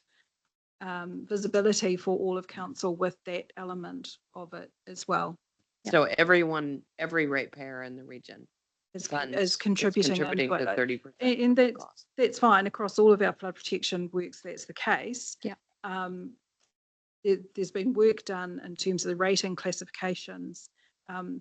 visibility for all of council with that element of it as well. So every ratepayer in the region Is contributing to into it. 30%. And that's fine across all of our flood protection works. That's the case. Yeah. There's been work done in terms of the rating classifications,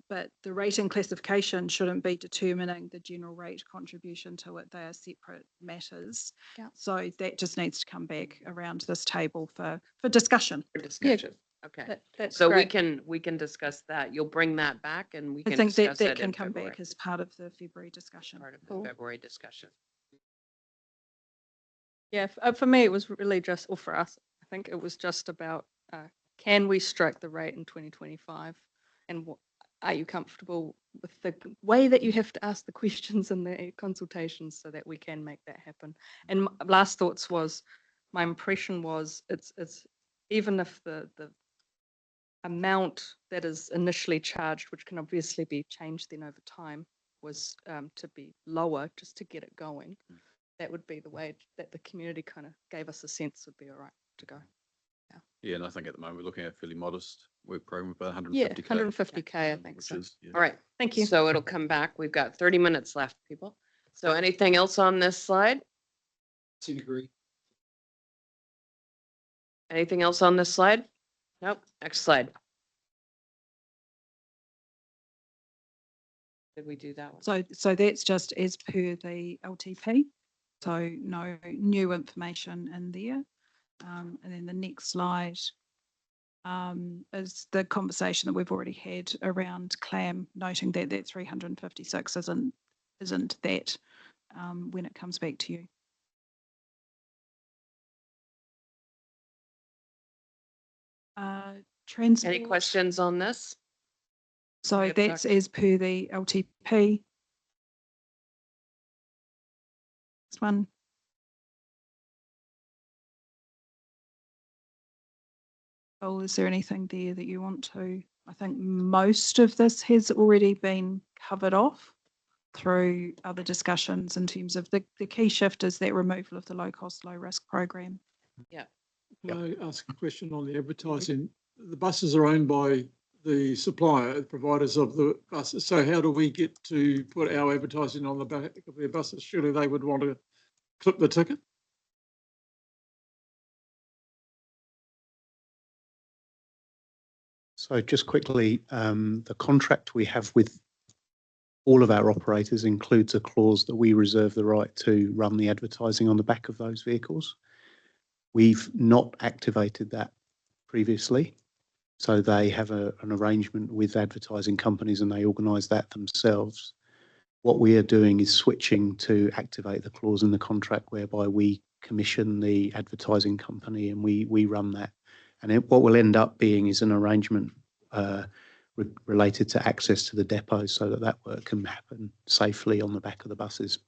but the rating classification shouldn't be determining the general rate contribution to it. They are separate matters. Yeah. So that just needs to come back around this table for discussion. For discussion. Okay. That's So great. we can discuss that. You'll bring that back and we I can think discuss that it can in come February, back as part of the February discussion. part of the Cool. February discussion. Yeah, for me, it was really just, or for us, I think it was just about, can we strike the rate in 2025? And are you comfortable with the way that you have to ask the questions in the consultations so that we can make that happen? And my last thoughts was, my impression was it's even if the amount that is initially charged, which can obviously be changed then over time, was to be lower just to get it going. That would be the way that the community kind of gave us a sense would be all right to go. Yeah, and I think at the moment we're looking at a fairly modest work program of about 150K. Yeah, 150K, I think which so. is, yeah. All right. Thank you. So it'll come back. We've got 30 minutes left, people. So anything else on this slide? Agree. Anything else on this slide? Nope. Next slide. Did we do that one? So that's just as per the LTP. So no new information in there. And then the next slide is the conversation that we've already had around CLAM, noting that that 356 isn't that when it comes back to you. Transport. Any questions on this? So Yep, that's Doc. as per the LTP. This one. Oh, is there anything there that you want to? I think most of this has already been covered off through other discussions in terms of the key shift is that removal of the low cost, low risk program. Yeah. Can I ask a question on the advertising? The buses are owned by the supplier, the providers of the buses. So how do we get to put our advertising on the back of their buses? Surely they would want to clip the ticket? So just quickly, the contract we have with all of our operators includes a clause that we reserve the right to run the advertising on the back of those vehicles. We've not activated that previously. So they have an arrangement with advertising companies and they organise that themselves. What we are doing is switching to activate the clause in the contract whereby we commission the advertising company and we run that. And what will end up being is an arrangement related to access to the depots so that work can happen safely on the back of the buses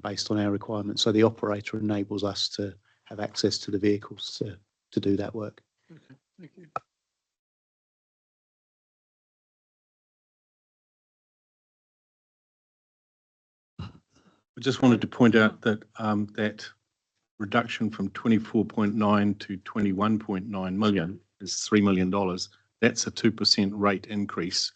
based on our requirements. So the operator enables us to have access to the vehicles to do that work. Okay, thank you. I just wanted to point out that that reduction from 24.9 to 21.9 million is $3 million. That's a 2% rate increase.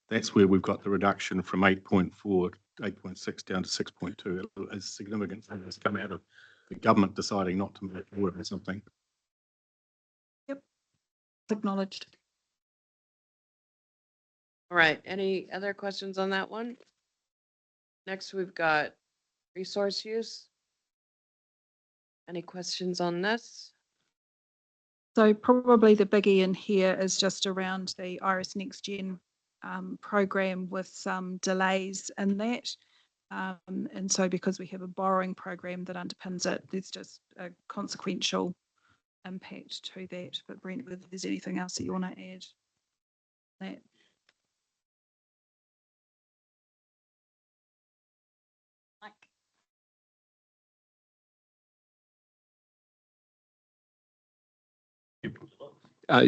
That's where we've got the reduction from 8.4 8.6 down to 6.2. A significant thing has come out of the government deciding not to move forward with something. Acknowledged. All right, any other questions on that one? Next, we've got resource use. Any questions on this? So probably the biggie in here is just around the Iris Next Gen program with some delays in that. And so because we have a borrowing program that underpins it, there's just a consequential impact to that. But Brent, whether there's anything else that you want to add? That.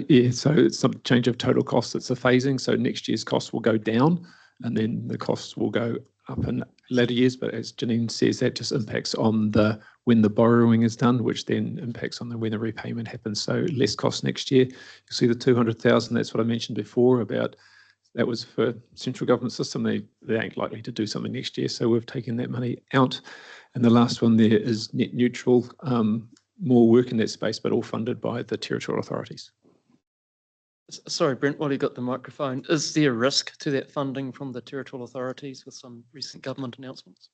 Yeah, so it's some change of total costs. It's a phasing. So next year's costs will go down and then the costs will go up in later years. But as Janine says, that just impacts on the when the borrowing is done, which then impacts on when the repayment happens. So less cost next year. You see the 200,000, that's what I mentioned before about that was for central government system. They ain't likely to do something next year. So we've taken that money out. And the last one there is net neutral, more work in that space, but all funded by the territorial authorities. Sorry, Brent, while you got the microphone, is there a risk to that funding from the territorial authorities with some recent government announcements?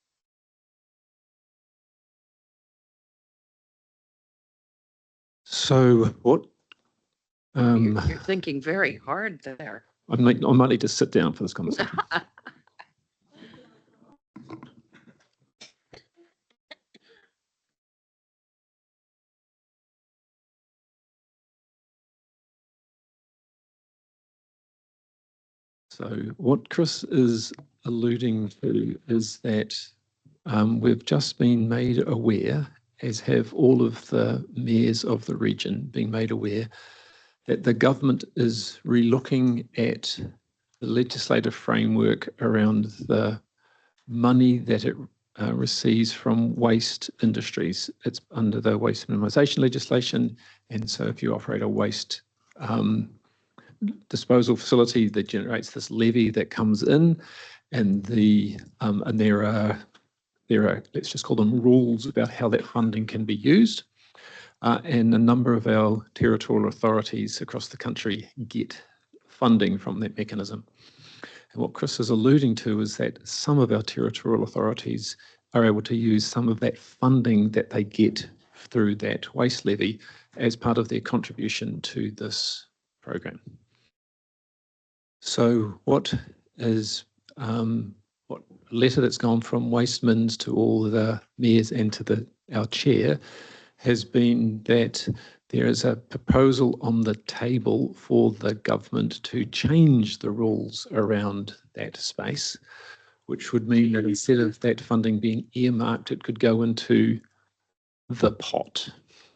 So what? You're thinking very hard there. I might need to sit down for this conversation. So what Chris is alluding to is that we've just been made aware, as have all of the mayors of the region been made aware, that the government is relooking at the legislative framework around the money that it receives from waste industries. It's under the waste minimisation legislation. And so if you operate a waste disposal facility that generates this levy that comes in, and there are let's just call them rules about how that funding can be used. And a number of our territorial authorities across the country get funding from that mechanism. And what Chris is alluding to is that some of our territorial authorities are able to use some of that funding that they get through that waste levy as part of their contribution to this program. So what letter that's gone from Waste Mins to all the mayors and to our chair has been that there is a proposal on the table for the government to change the rules around that space, which would mean that instead of that funding being earmarked, it could go into the pot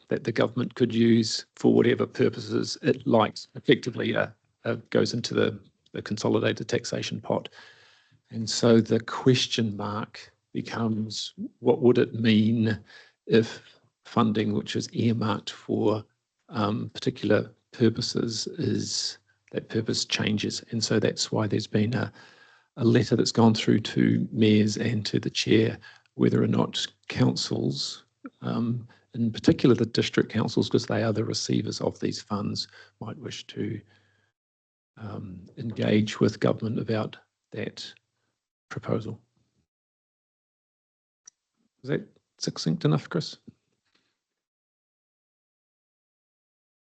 that the government could use for whatever purposes it likes. Effectively, goes into the consolidated taxation pot. And so the question mark becomes, what would it mean if funding which is earmarked for particular purposes, that purpose changes? And so that's why there's been a letter that's gone through to mayors and to the chair, whether or not councils, in particular the district councils, because they are the receivers of these funds, might wish to engage with government about that proposal. Is that succinct enough, Chris?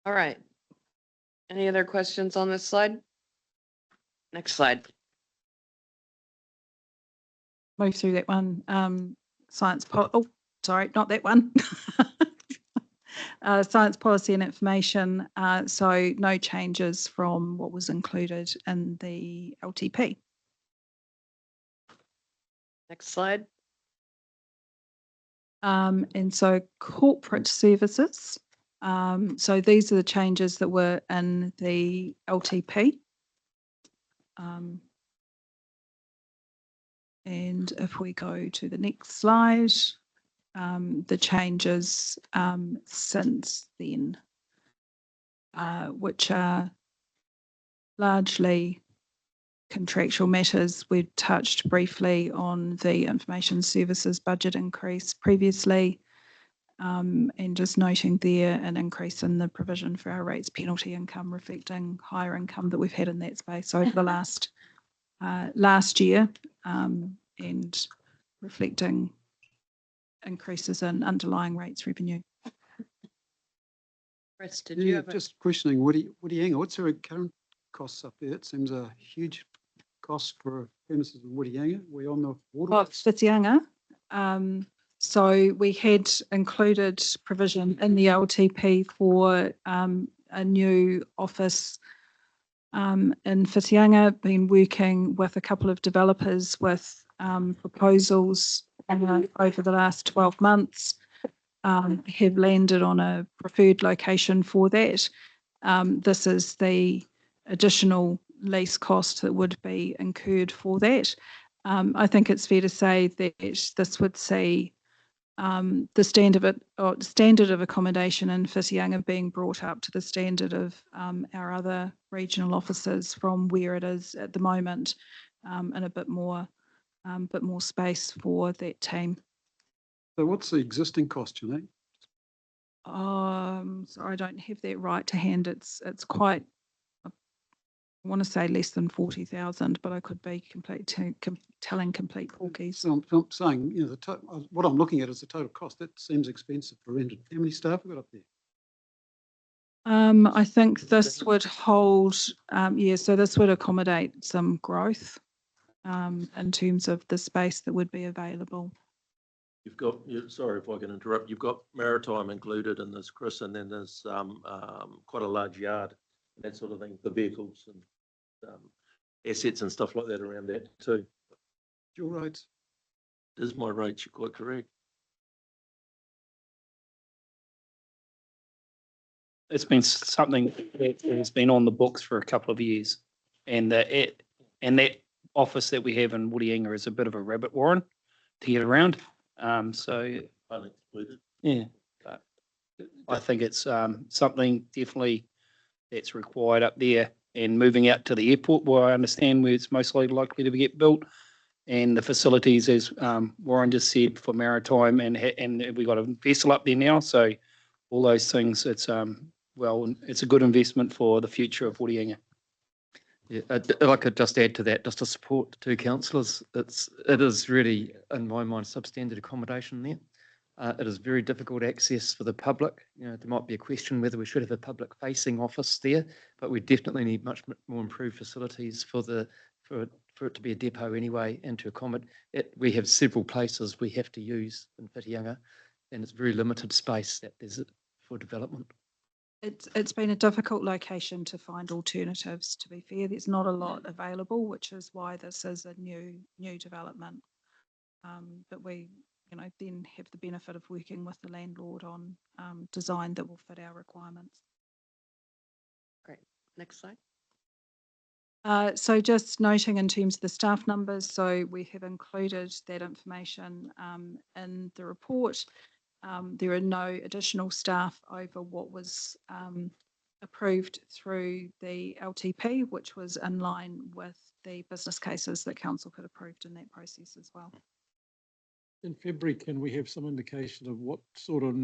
All right. Any other questions on this slide? Next slide. Move through that one. Sorry, not that one. Science policy and information. So no changes from what was included in the LTP. Next slide. And so corporate services. So these are the changes that were in the LTP. And if we go to the next slide, the changes since then, which are largely contractual matters. We touched briefly on the information services budget increase previously, and just noting there an increase in the provision for our rates penalty income, reflecting higher income that we've had in that space over the last year, and reflecting increases in underlying rates revenue. Chris, did you Yeah, have just questioning Whitianga, what's our current costs up there? It seems a huge cost for premises in Whitianga. We're on the water. Whitianga. So we had included provision in the LTP for a new office in Whitianga. Been working with a couple of developers with proposals over the last 12 months. Have landed on a preferred location for that. This is the additional lease cost that would be incurred for that. I think it's fair to say that this would see the standard of accommodation in Whitianga being brought up to the standard of our other regional offices from where it is at the moment, and a bit more space for that team. So what's the existing cost, Janine? So I don't have that right to hand. It's quite, I want to say less than 40,000, but I could be telling complete porkies. So I'm saying, you know, what I'm looking at is the total cost. That seems expensive for rented. How many staff have we got up there? I think this would hold, so this would accommodate some growth in terms of the space that would be available. You've got, sorry if I can interrupt, you've got maritime included in this, Chris, and then there's quite a large yard, and that sort of thing, the vehicles and assets and stuff like that around that too. Your rates? It is my rates, you're quite correct. It's been something that has been on the books for a couple of years, and that office that we have in Whitianga is a bit of a rabbit warren to get around. So Unexcluded. yeah, but I think it's something definitely that's required up there, and moving out to the airport, where I understand where it's most likely to get built, and the facilities, as Warren just said, for maritime, and we got a vessel up there now, so all those things. It's it's a good investment for the future of Whitianga. Yeah, if I could just add to that, just to support the two councillors, it is really, in my mind, substandard accommodation there. It is very difficult access for the public. You know, there might be a question whether we should have a public-facing office there, but we definitely need much more improved facilities for it to be a depot anyway, and to accommodate it. We have several places we have to use in Whitianga, and it's very limited space that there's for development. It's been a difficult location to find alternatives, to be fair. There's not a lot available, which is why this is a new development. But we, then have the benefit of working with the landlord on design that will fit our requirements. Great. Next slide. So just noting in terms of the staff numbers, so we have included that information in the report. There are no additional staff over what was approved through the LTP, which was in line with the business cases that council had approved in that process as well. In February, can we have some indication of what sort of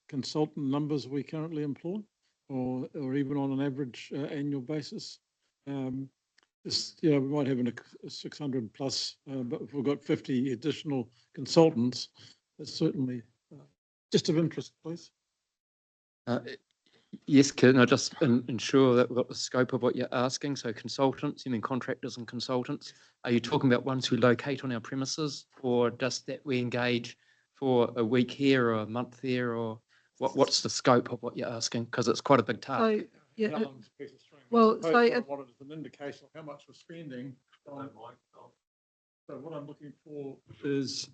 consultant numbers we currently employ, or even on an average annual basis? We might have a 600 plus, but if we've got 50 additional consultants, that's certainly just of interest, please. Yes, can I just ensure that we've got the scope of what you're asking? So consultants, you mean contractors and consultants? Are you talking about ones who locate on our premises, or just that we engage for a week here or a month there, or what's the scope of what you're asking? Because it's quite a big task. So, yeah, How long's a piece of string? well, I suppose so what I if- wanted is an indication of how much we're spending. So what I'm looking for is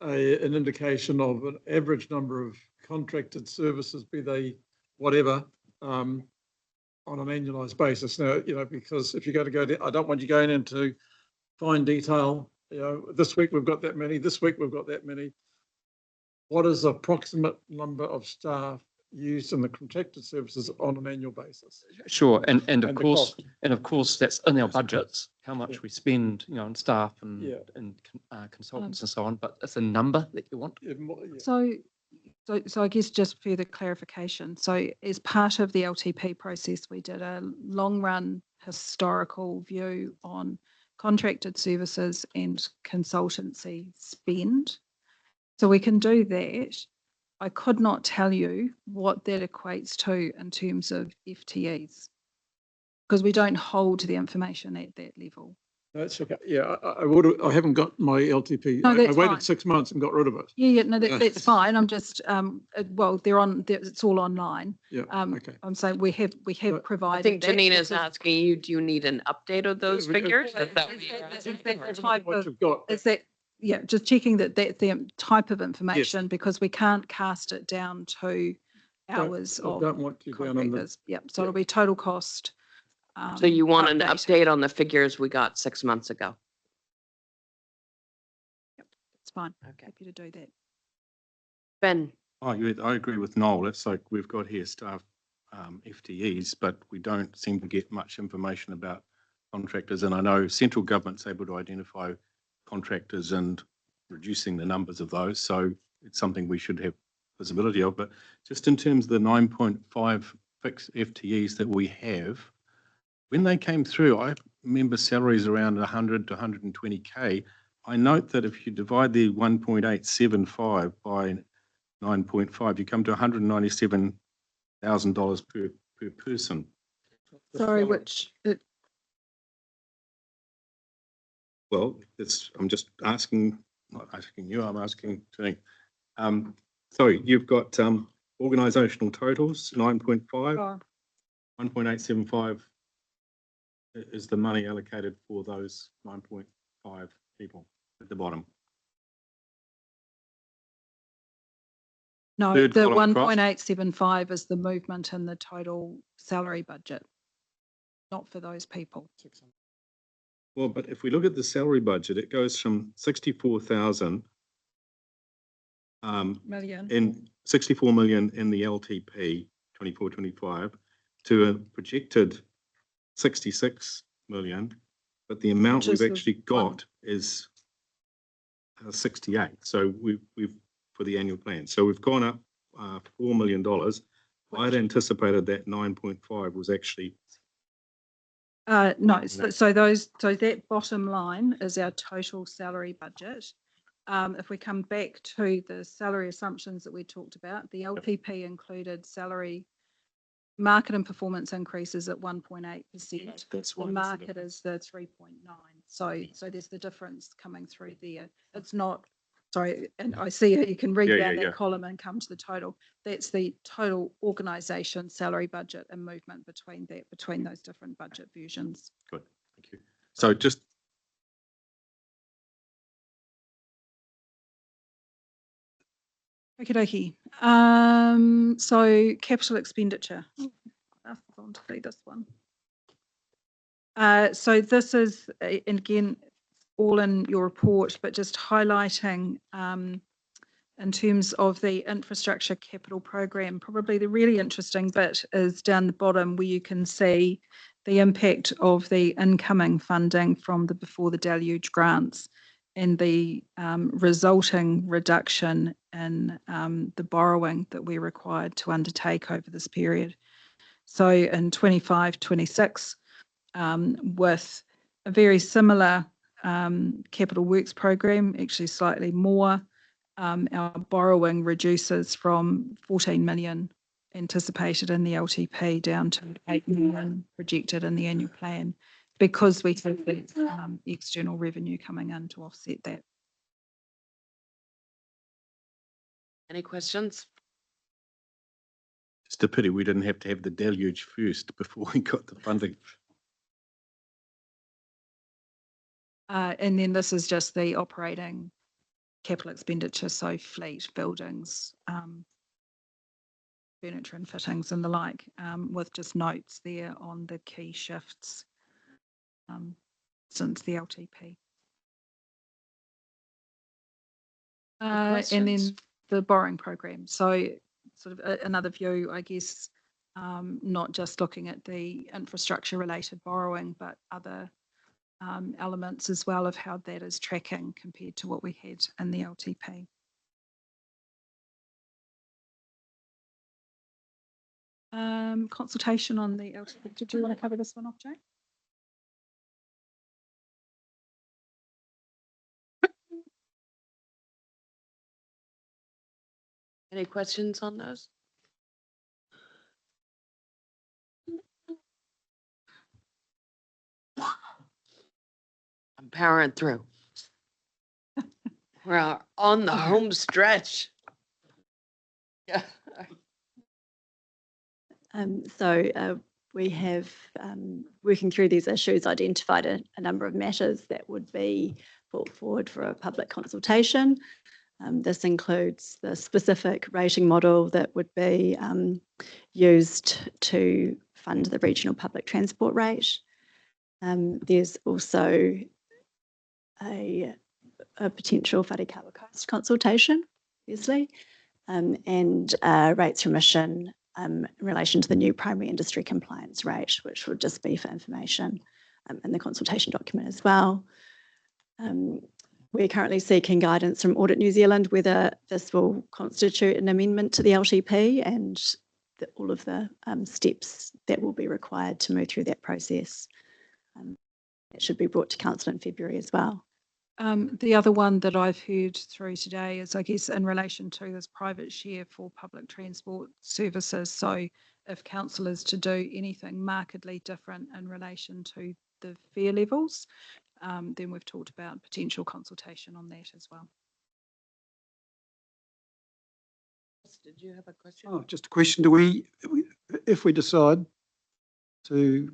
an indication of an average number of contracted services, be they whatever, on an annualised basis. Now, because if you're going to go down, I don't want you going into fine detail. This week we've got that many. This week we've got that many. What is the approximate number of staff used in the contracted services on an annual basis. Sure, and of And the course, cost. that's in our budgets, how much we spend, on staff and, Yeah. consultants and so on, but it's a number that you want. Yeah, yeah. So I guess just further clarification. So as part of the LTP process, we did a long run historical view on contracted services and consultancy spend. So we can do that. I could not tell you what that equates to in terms of FTEs because we don't hold the information at that level. That's okay. Yeah, I haven't got my LTP. No, I that's waited fine. 6 months and got rid of it. Yeah, no, that's fine. I'm just, well, it's all online. Yeah, okay. I'm saying we have I provided. think that Janine is because asking you, do you need an update of those figures? Is that what you're Is asking? that the type What of, you've got. is that, yeah, just checking that that's the type of information because we can't cast it down to hours I of don't want you down on the. contractors. Yeah, so it'll be total cost. So you want an updated. update on the figures we got 6 months ago? It's fine. Okay. Happy to do that. Ben, I agree with Noel. It's like we've got here staff FTEs, but we don't seem to get much information about contractors. And I know central government's able to identify contractors and reducing the numbers of those. So it's something we should have visibility of. But just in terms of the 9.5 fixed FTEs that we have, when they came through, I remember salaries around 100 to 120K. I note that if you divide the 1.875 by 9.5, you come to $197,000 per person. Sorry, which, Well, I'm just asking, not asking you, I'm asking Janine. Sorry, you've got organisational totals, 9.5, 1.875 is the money allocated for those 9.5 people at the bottom. no, Third the column across. 1.875 is the movement in the total salary budget, not for those people. Well, but if we look at the salary budget, it goes from 64,000 Million. in 64 million in the LTP 24-25 to a projected 66 million, but the amount Which is we've the actually got is 68. So we've for the annual plan. So we've gone up $4 million. I'd anticipated that 9.5 was actually No, so that bottom line is our total salary budget. If we come back to the salary assumptions that we talked about, the LTP included salary market and performance increases at 1.8%. The market is the 3.9. So there's the difference coming through there. It's not, sorry, and I see you can read down that column and come to the total. That's the total organisation salary budget and movement between those different budget versions. good. Thank you. So just Okie dokie. So capital expenditure. I'll on to see this one. So this is, and again, all in your report, but just highlighting in terms of the infrastructure capital program, probably the really interesting bit is down the bottom where you can see the impact of the incoming funding from the Before the Deluge grants and the resulting reduction in the borrowing that we're required to undertake over this period. So in 25-26, with a very similar capital works program, actually slightly more, our borrowing reduces from 14 million anticipated in the LTP down to 8 million projected in the annual plan, because we have the external revenue coming in to offset that. any questions? It's a pity we didn't have to have the deluge first before we got the funding. And then this is just the operating capital expenditure, so fleet, buildings, furniture and fittings and the like, with just notes there on the key shifts since the LTP. And then questions? the borrowing program. So sort of another view, I guess, not just looking at the infrastructure related borrowing, but other elements as well of how that is tracking compared to what we had in the LTP. Consultation on the LTP. Did you want to cover this one off, Jane? Any questions on those? I'm powering through. We're on the home stretch. Yeah. We have, working through these issues, identified a number of matters that would be brought forward for a public consultation. This includes the specific rating model that would be used to fund the regional public transport rate. There's also a potential Wharekawa Coast consultation, obviously, and rates remission in relation to the new primary industry compliance rate, which would just be for information in the consultation document as well. We're currently seeking guidance from Audit New Zealand whether this will constitute an amendment to the LTP and all of the steps that will be required to move through that process. It should be brought to Council in February as well. The other one that I've heard through today is, I guess, in relation to this private share for public transport services. So if council is to do anything markedly different in relation to the fare levels, then we've talked about potential consultation on that as well. Did you have a question? Oh, just a question. If we decide to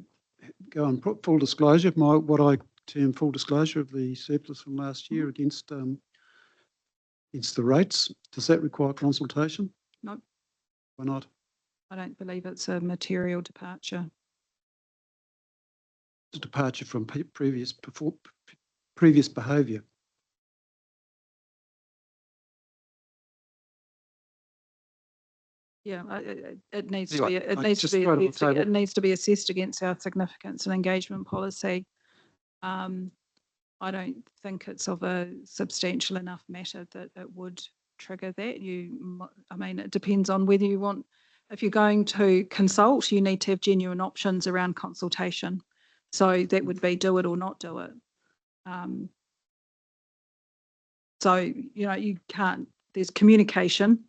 go on full disclosure, what I term full disclosure of the surplus from last year against the rates, does that require consultation? No. Why not? I don't believe it's a material departure. It's a departure from previous behaviour. Yeah, it needs to Anyway, be. It I needs to just be. throw it on the It table. needs to be assessed against our significance and engagement policy. I don't think it's of a substantial enough matter that it would trigger that. I mean, it depends on whether you want. If you're going to consult, you need to have genuine options around consultation. So that would be do it or not do it. So, you can't. There's communication.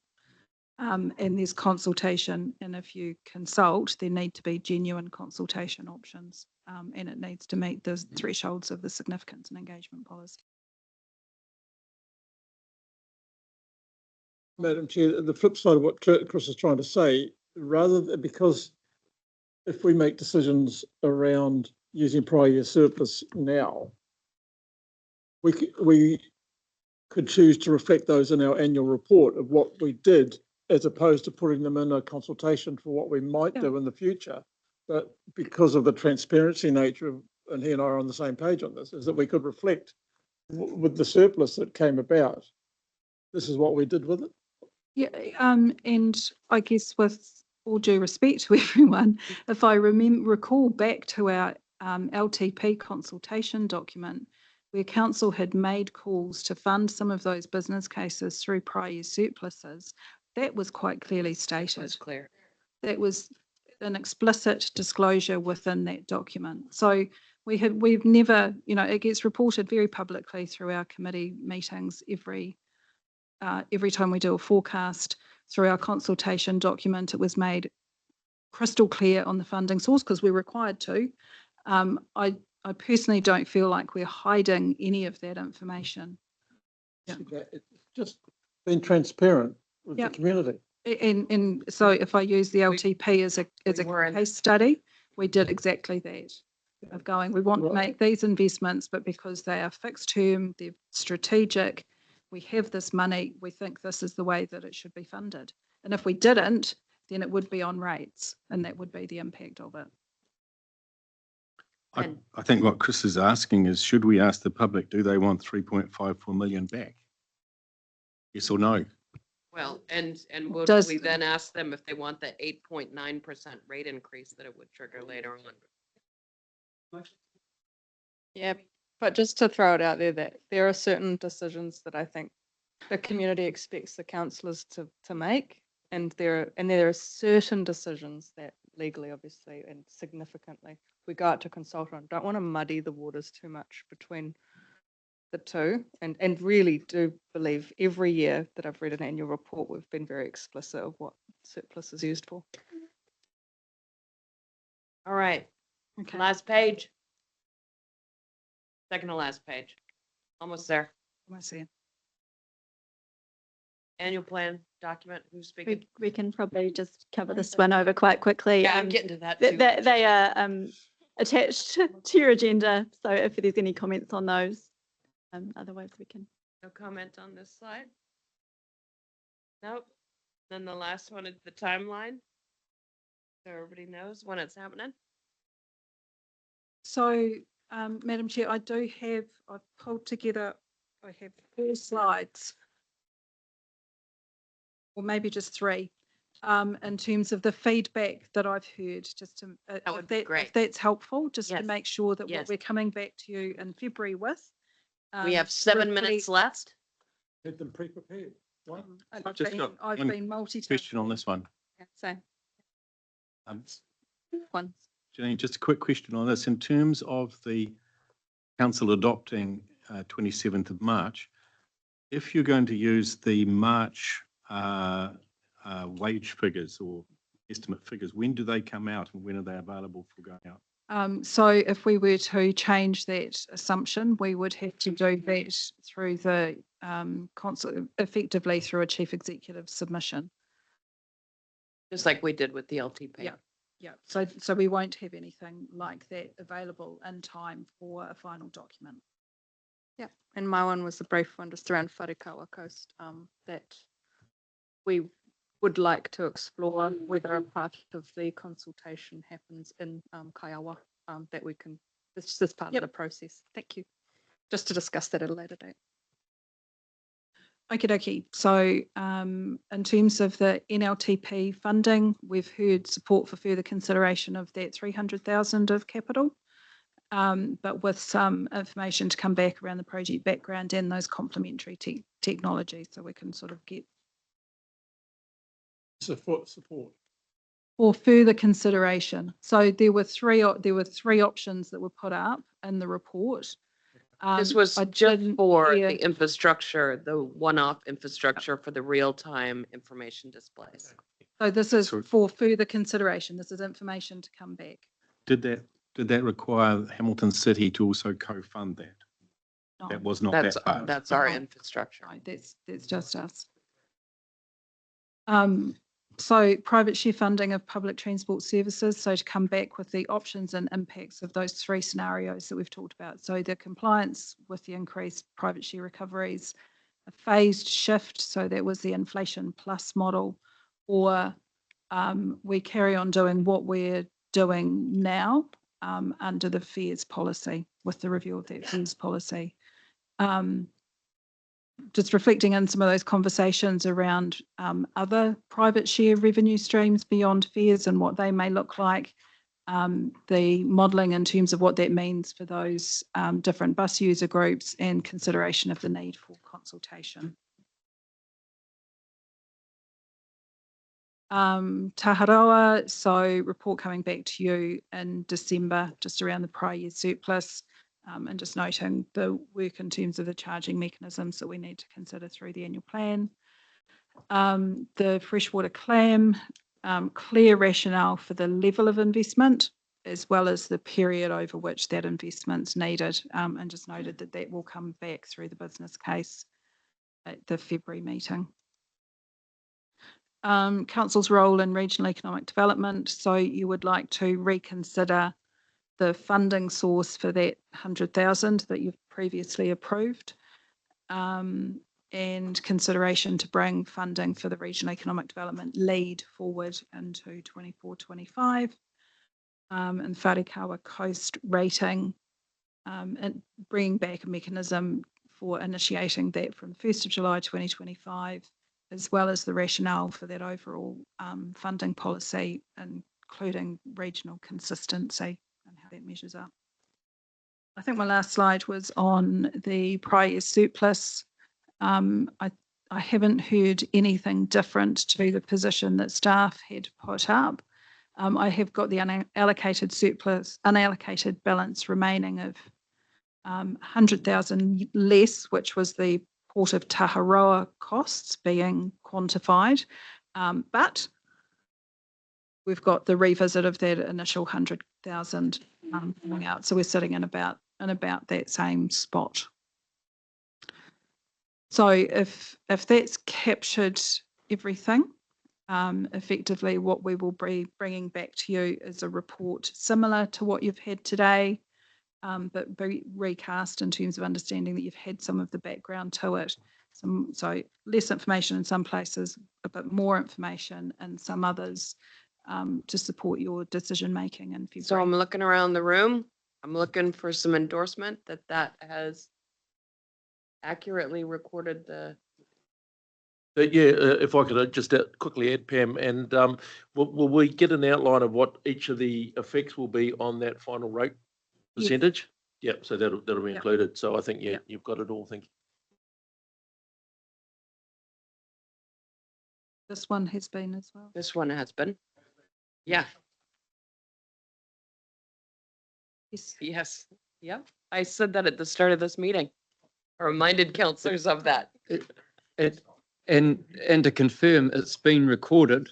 And there's consultation, and if you consult, there need to be genuine consultation options, and it needs to meet the thresholds of the significance and engagement policy. Madam Chair, the flip side of what Chris is trying to say, because if we make decisions around using prior year surplus now, we could choose to reflect those in our annual report of what we did, as opposed to putting them in a consultation for what we might do in the future. But because of the transparency nature of, and he and I are on the same page on this, is that we could reflect with the surplus that came about. This is what we did with it. Yeah, and I guess with all due respect to everyone, if I recall back to our LTP consultation document, where council had made calls to fund some of those business cases through prior year surpluses, that was quite clearly stated. That's clear. That was an explicit disclosure within that document. So we've never, it gets reported very publicly through our committee meetings every time we do a forecast. Through our consultation document, it was made crystal clear on the funding source because we're required to. I personally don't feel like we're hiding any of that information. Yeah. It's just being transparent with the community. And so if I use the LTP as a case study, we did exactly that. Of going, we want to make these investments, but because they are fixed term, they're strategic, we have this money, we think this is the way that it should be funded. And if we didn't, then it would be on rates, and that would be the impact of it. I think what Chris is asking is, should we ask the public, do they want 3.54 million back? Yes or no? Well, and would Does- we then ask them if they want the 8.9% rate increase that it would trigger later on? Yeah, but just to throw it out there, that there are certain decisions that I think the community expects the councillors to make. And there are certain decisions that legally, obviously, and significantly, we go out to consult on. Don't want to muddy the waters too much between the two, and really do believe every year that I've read an annual report, we've been very explicit of what surplus is used for. All right, Okay. last page. Second to last page. Almost there. I see. Annual plan document, who's speaking? We can probably just cover this one over quite quickly. Yeah, I'm getting to that They, too. they are attached to your agenda, so if there's any comments on those, otherwise we can. No comment on this slide? Nope. Then the last one is the timeline. So everybody knows when it's happening. So, Madam Chair, I've pulled together, I have 4 slides. Or maybe just 3, in terms of the feedback that I've heard, just to, That would be great. if that's helpful, just to Yes. make sure that Yes. what we're coming back to you in February with. We have 7 minutes left. Had them pre-prepared. Right? I've Just been, got I've one been multitasking. Question on this one. So, Um, one. Janine, just a quick question on this. In terms of the council adopting 27th of March, if you're going to use the March wage figures or estimate figures, when do they come out and when are they available for going out? So if we were to change that assumption, we would have to do that through the council, effectively through a chief executive submission. Just like we did with the LTP. Yeah. Yeah, so we won't have anything like that available in time for a final document. Yeah, and my one was a brief one just around Wharekawa Coast, that we would like to explore whether a part of the consultation happens in Kaiawa, that we can, it's just part of the process. Thank you. Just to discuss that at a later date. Okie dokie. So in terms of the NLTP funding, we've heard support for further consideration of that 300,000 of capital, but with some information to come back around the project background and those complementary technologies, so we can sort of get Support. or further consideration. So there were three options that were put up in the report. This was I just didn't for hear- the infrastructure, the one-off infrastructure for the real-time information displays. So this is Sorry. for further consideration. This is information to come back. Did that require Hamilton City to also co-fund that? No, That was not That's, that part. that's our No. infrastructure. no, that's just us. So private share funding of public transport services. So to come back with the options and impacts of those 3 scenarios that we've talked about. So the compliance with the increased private share recoveries, a phased shift. So that was the inflation plus model, or we carry on doing what we're doing now under the fares policy with the review of that fares policy. Just reflecting on some of those conversations around other private share revenue streams beyond fares and what they may look like, the modelling in terms of what that means for those different bus user groups and consideration of the need for consultation. Taharoa, so report coming back to you in December, just around the prior year surplus. And just noting the work in terms of the charging mechanisms that we need to consider through the annual plan. The freshwater clam, clear rationale for the level of investment, as well as the period over which that investment's needed, and just noted that that will come back through the business case at the February meeting. Council's role in regional economic development, so you would like to reconsider the funding source for that 100,000 that you've previously approved, and consideration to bring funding for the regional economic development lead forward into 24-25, and Wharekawa Coast rating, and bringing back a mechanism for initiating that from 1st of July 2025, as well as the rationale for that overall funding policy, including regional consistency and how that measures up. I think my last slide was on the prior year surplus. I haven't heard anything different to the position that staff had put up. I have got the unallocated surplus, unallocated balance remaining of 100,000 less, which was the Port of Taharoa costs being quantified. But we've got the revisit of that initial 100,000 coming out. So we're sitting in about that same spot. So if that's captured everything, effectively what we will be bringing back to you is a report similar to what you've had today, but very recast in terms of understanding that you've had some of the background to it. So less information in some places, a bit more information in some others, to support your decision making in February. So I'm looking around the room. I'm looking for some endorsement that has accurately recorded the. If I could just quickly add, Pam, and will we get an outline of what each of the effects will be on that final rate percentage? Yeah, so that'll be included. So I think, you've got it all. Thank you. This one has been as well. This one has been. Yeah. Yes. Yes. Yeah. I said that at the start of this meeting. I reminded councillors of that. And to confirm, it's been recorded,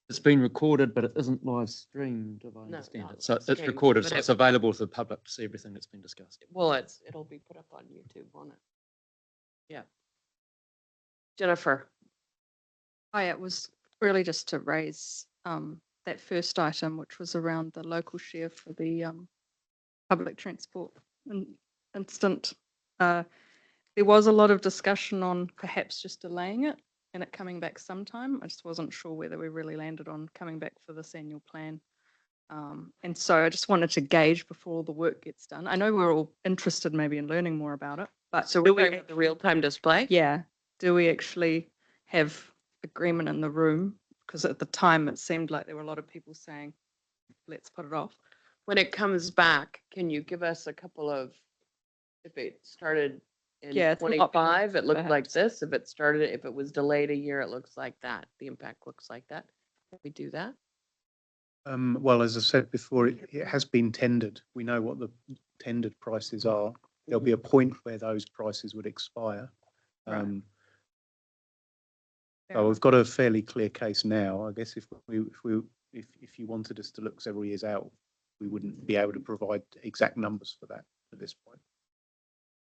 but it isn't live streamed, if I understand it. So it's streamed, recorded, but so it- it's available to the public to see everything that's been discussed. Well, it'll be put up on YouTube, won't it? Yeah. Jennifer. Hi, it was really just to raise that first item, which was around the local share for the public transport instant. There was a lot of discussion on perhaps just delaying it and it coming back sometime. I just wasn't sure whether we really landed on coming back for this annual plan. And so I just wanted to gauge before all the work gets done. I know we're all interested maybe in learning more about it, but So we're talking about the real-time display? yeah, do we actually have agreement in the room? Because at the time it seemed like there were a lot of people saying, let's put it off. When it comes back, can you give us a couple of, if it started in Yeah, it's not 25, it looked like perhaps. this. If it was delayed a year, it looks like that. The impact looks like that. Can we do that? Well, as I said before, it has been tendered. We know what the tendered prices are. There'll be a point where those prices would expire. Right. So we've got a fairly clear case now. I guess if you wanted us to look several years out, we wouldn't be able to provide exact numbers for that at this point.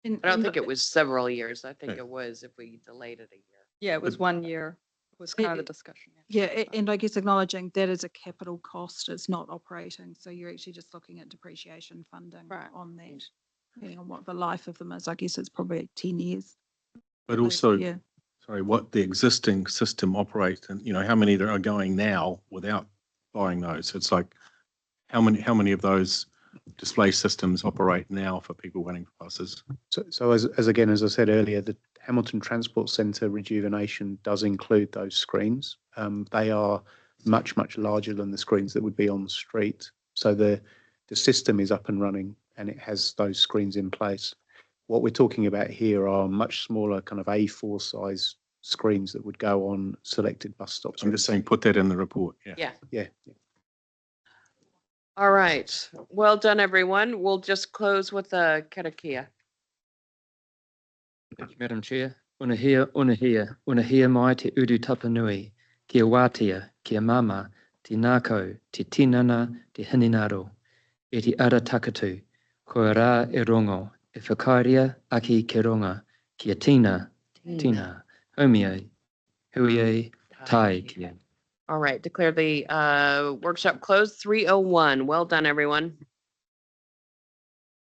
I don't think it was several years. I think it was if we delayed it a year. Yeah, it was 1 year, was kind of the discussion. And I guess acknowledging that is a capital cost, it's not operating. So you're actually just looking at depreciation funding on that, depending on what the life of them is. I guess it's probably 10 years. But also, Yeah. sorry, what the existing system operates and, how many there are going now without buying those? It's like, how many of those display systems operate now for people waiting for buses? So as I said earlier, the Hamilton Transport Centre rejuvenation does include those screens. They are much larger than the screens that would be on the street. So the system is up and running and it has those screens in place. What we're talking about here are much smaller kind of A4 size screens that would go on selected bus stops. I'm just saying, put that in the report. Yeah. Yeah. All right. Well done, everyone. We'll just close with a karakia. Thank you, Madam Chair. Unahia mai te uru tapanui, kia wātea, kia mama, te nākau, te tinana, te hininaro, e te ara takatu, koe rā e rongo, e whakaaria aki ke ronga, kia tina, homie, hui, tai kia. All right. Declare the workshop closed. 3:01. Well done, everyone.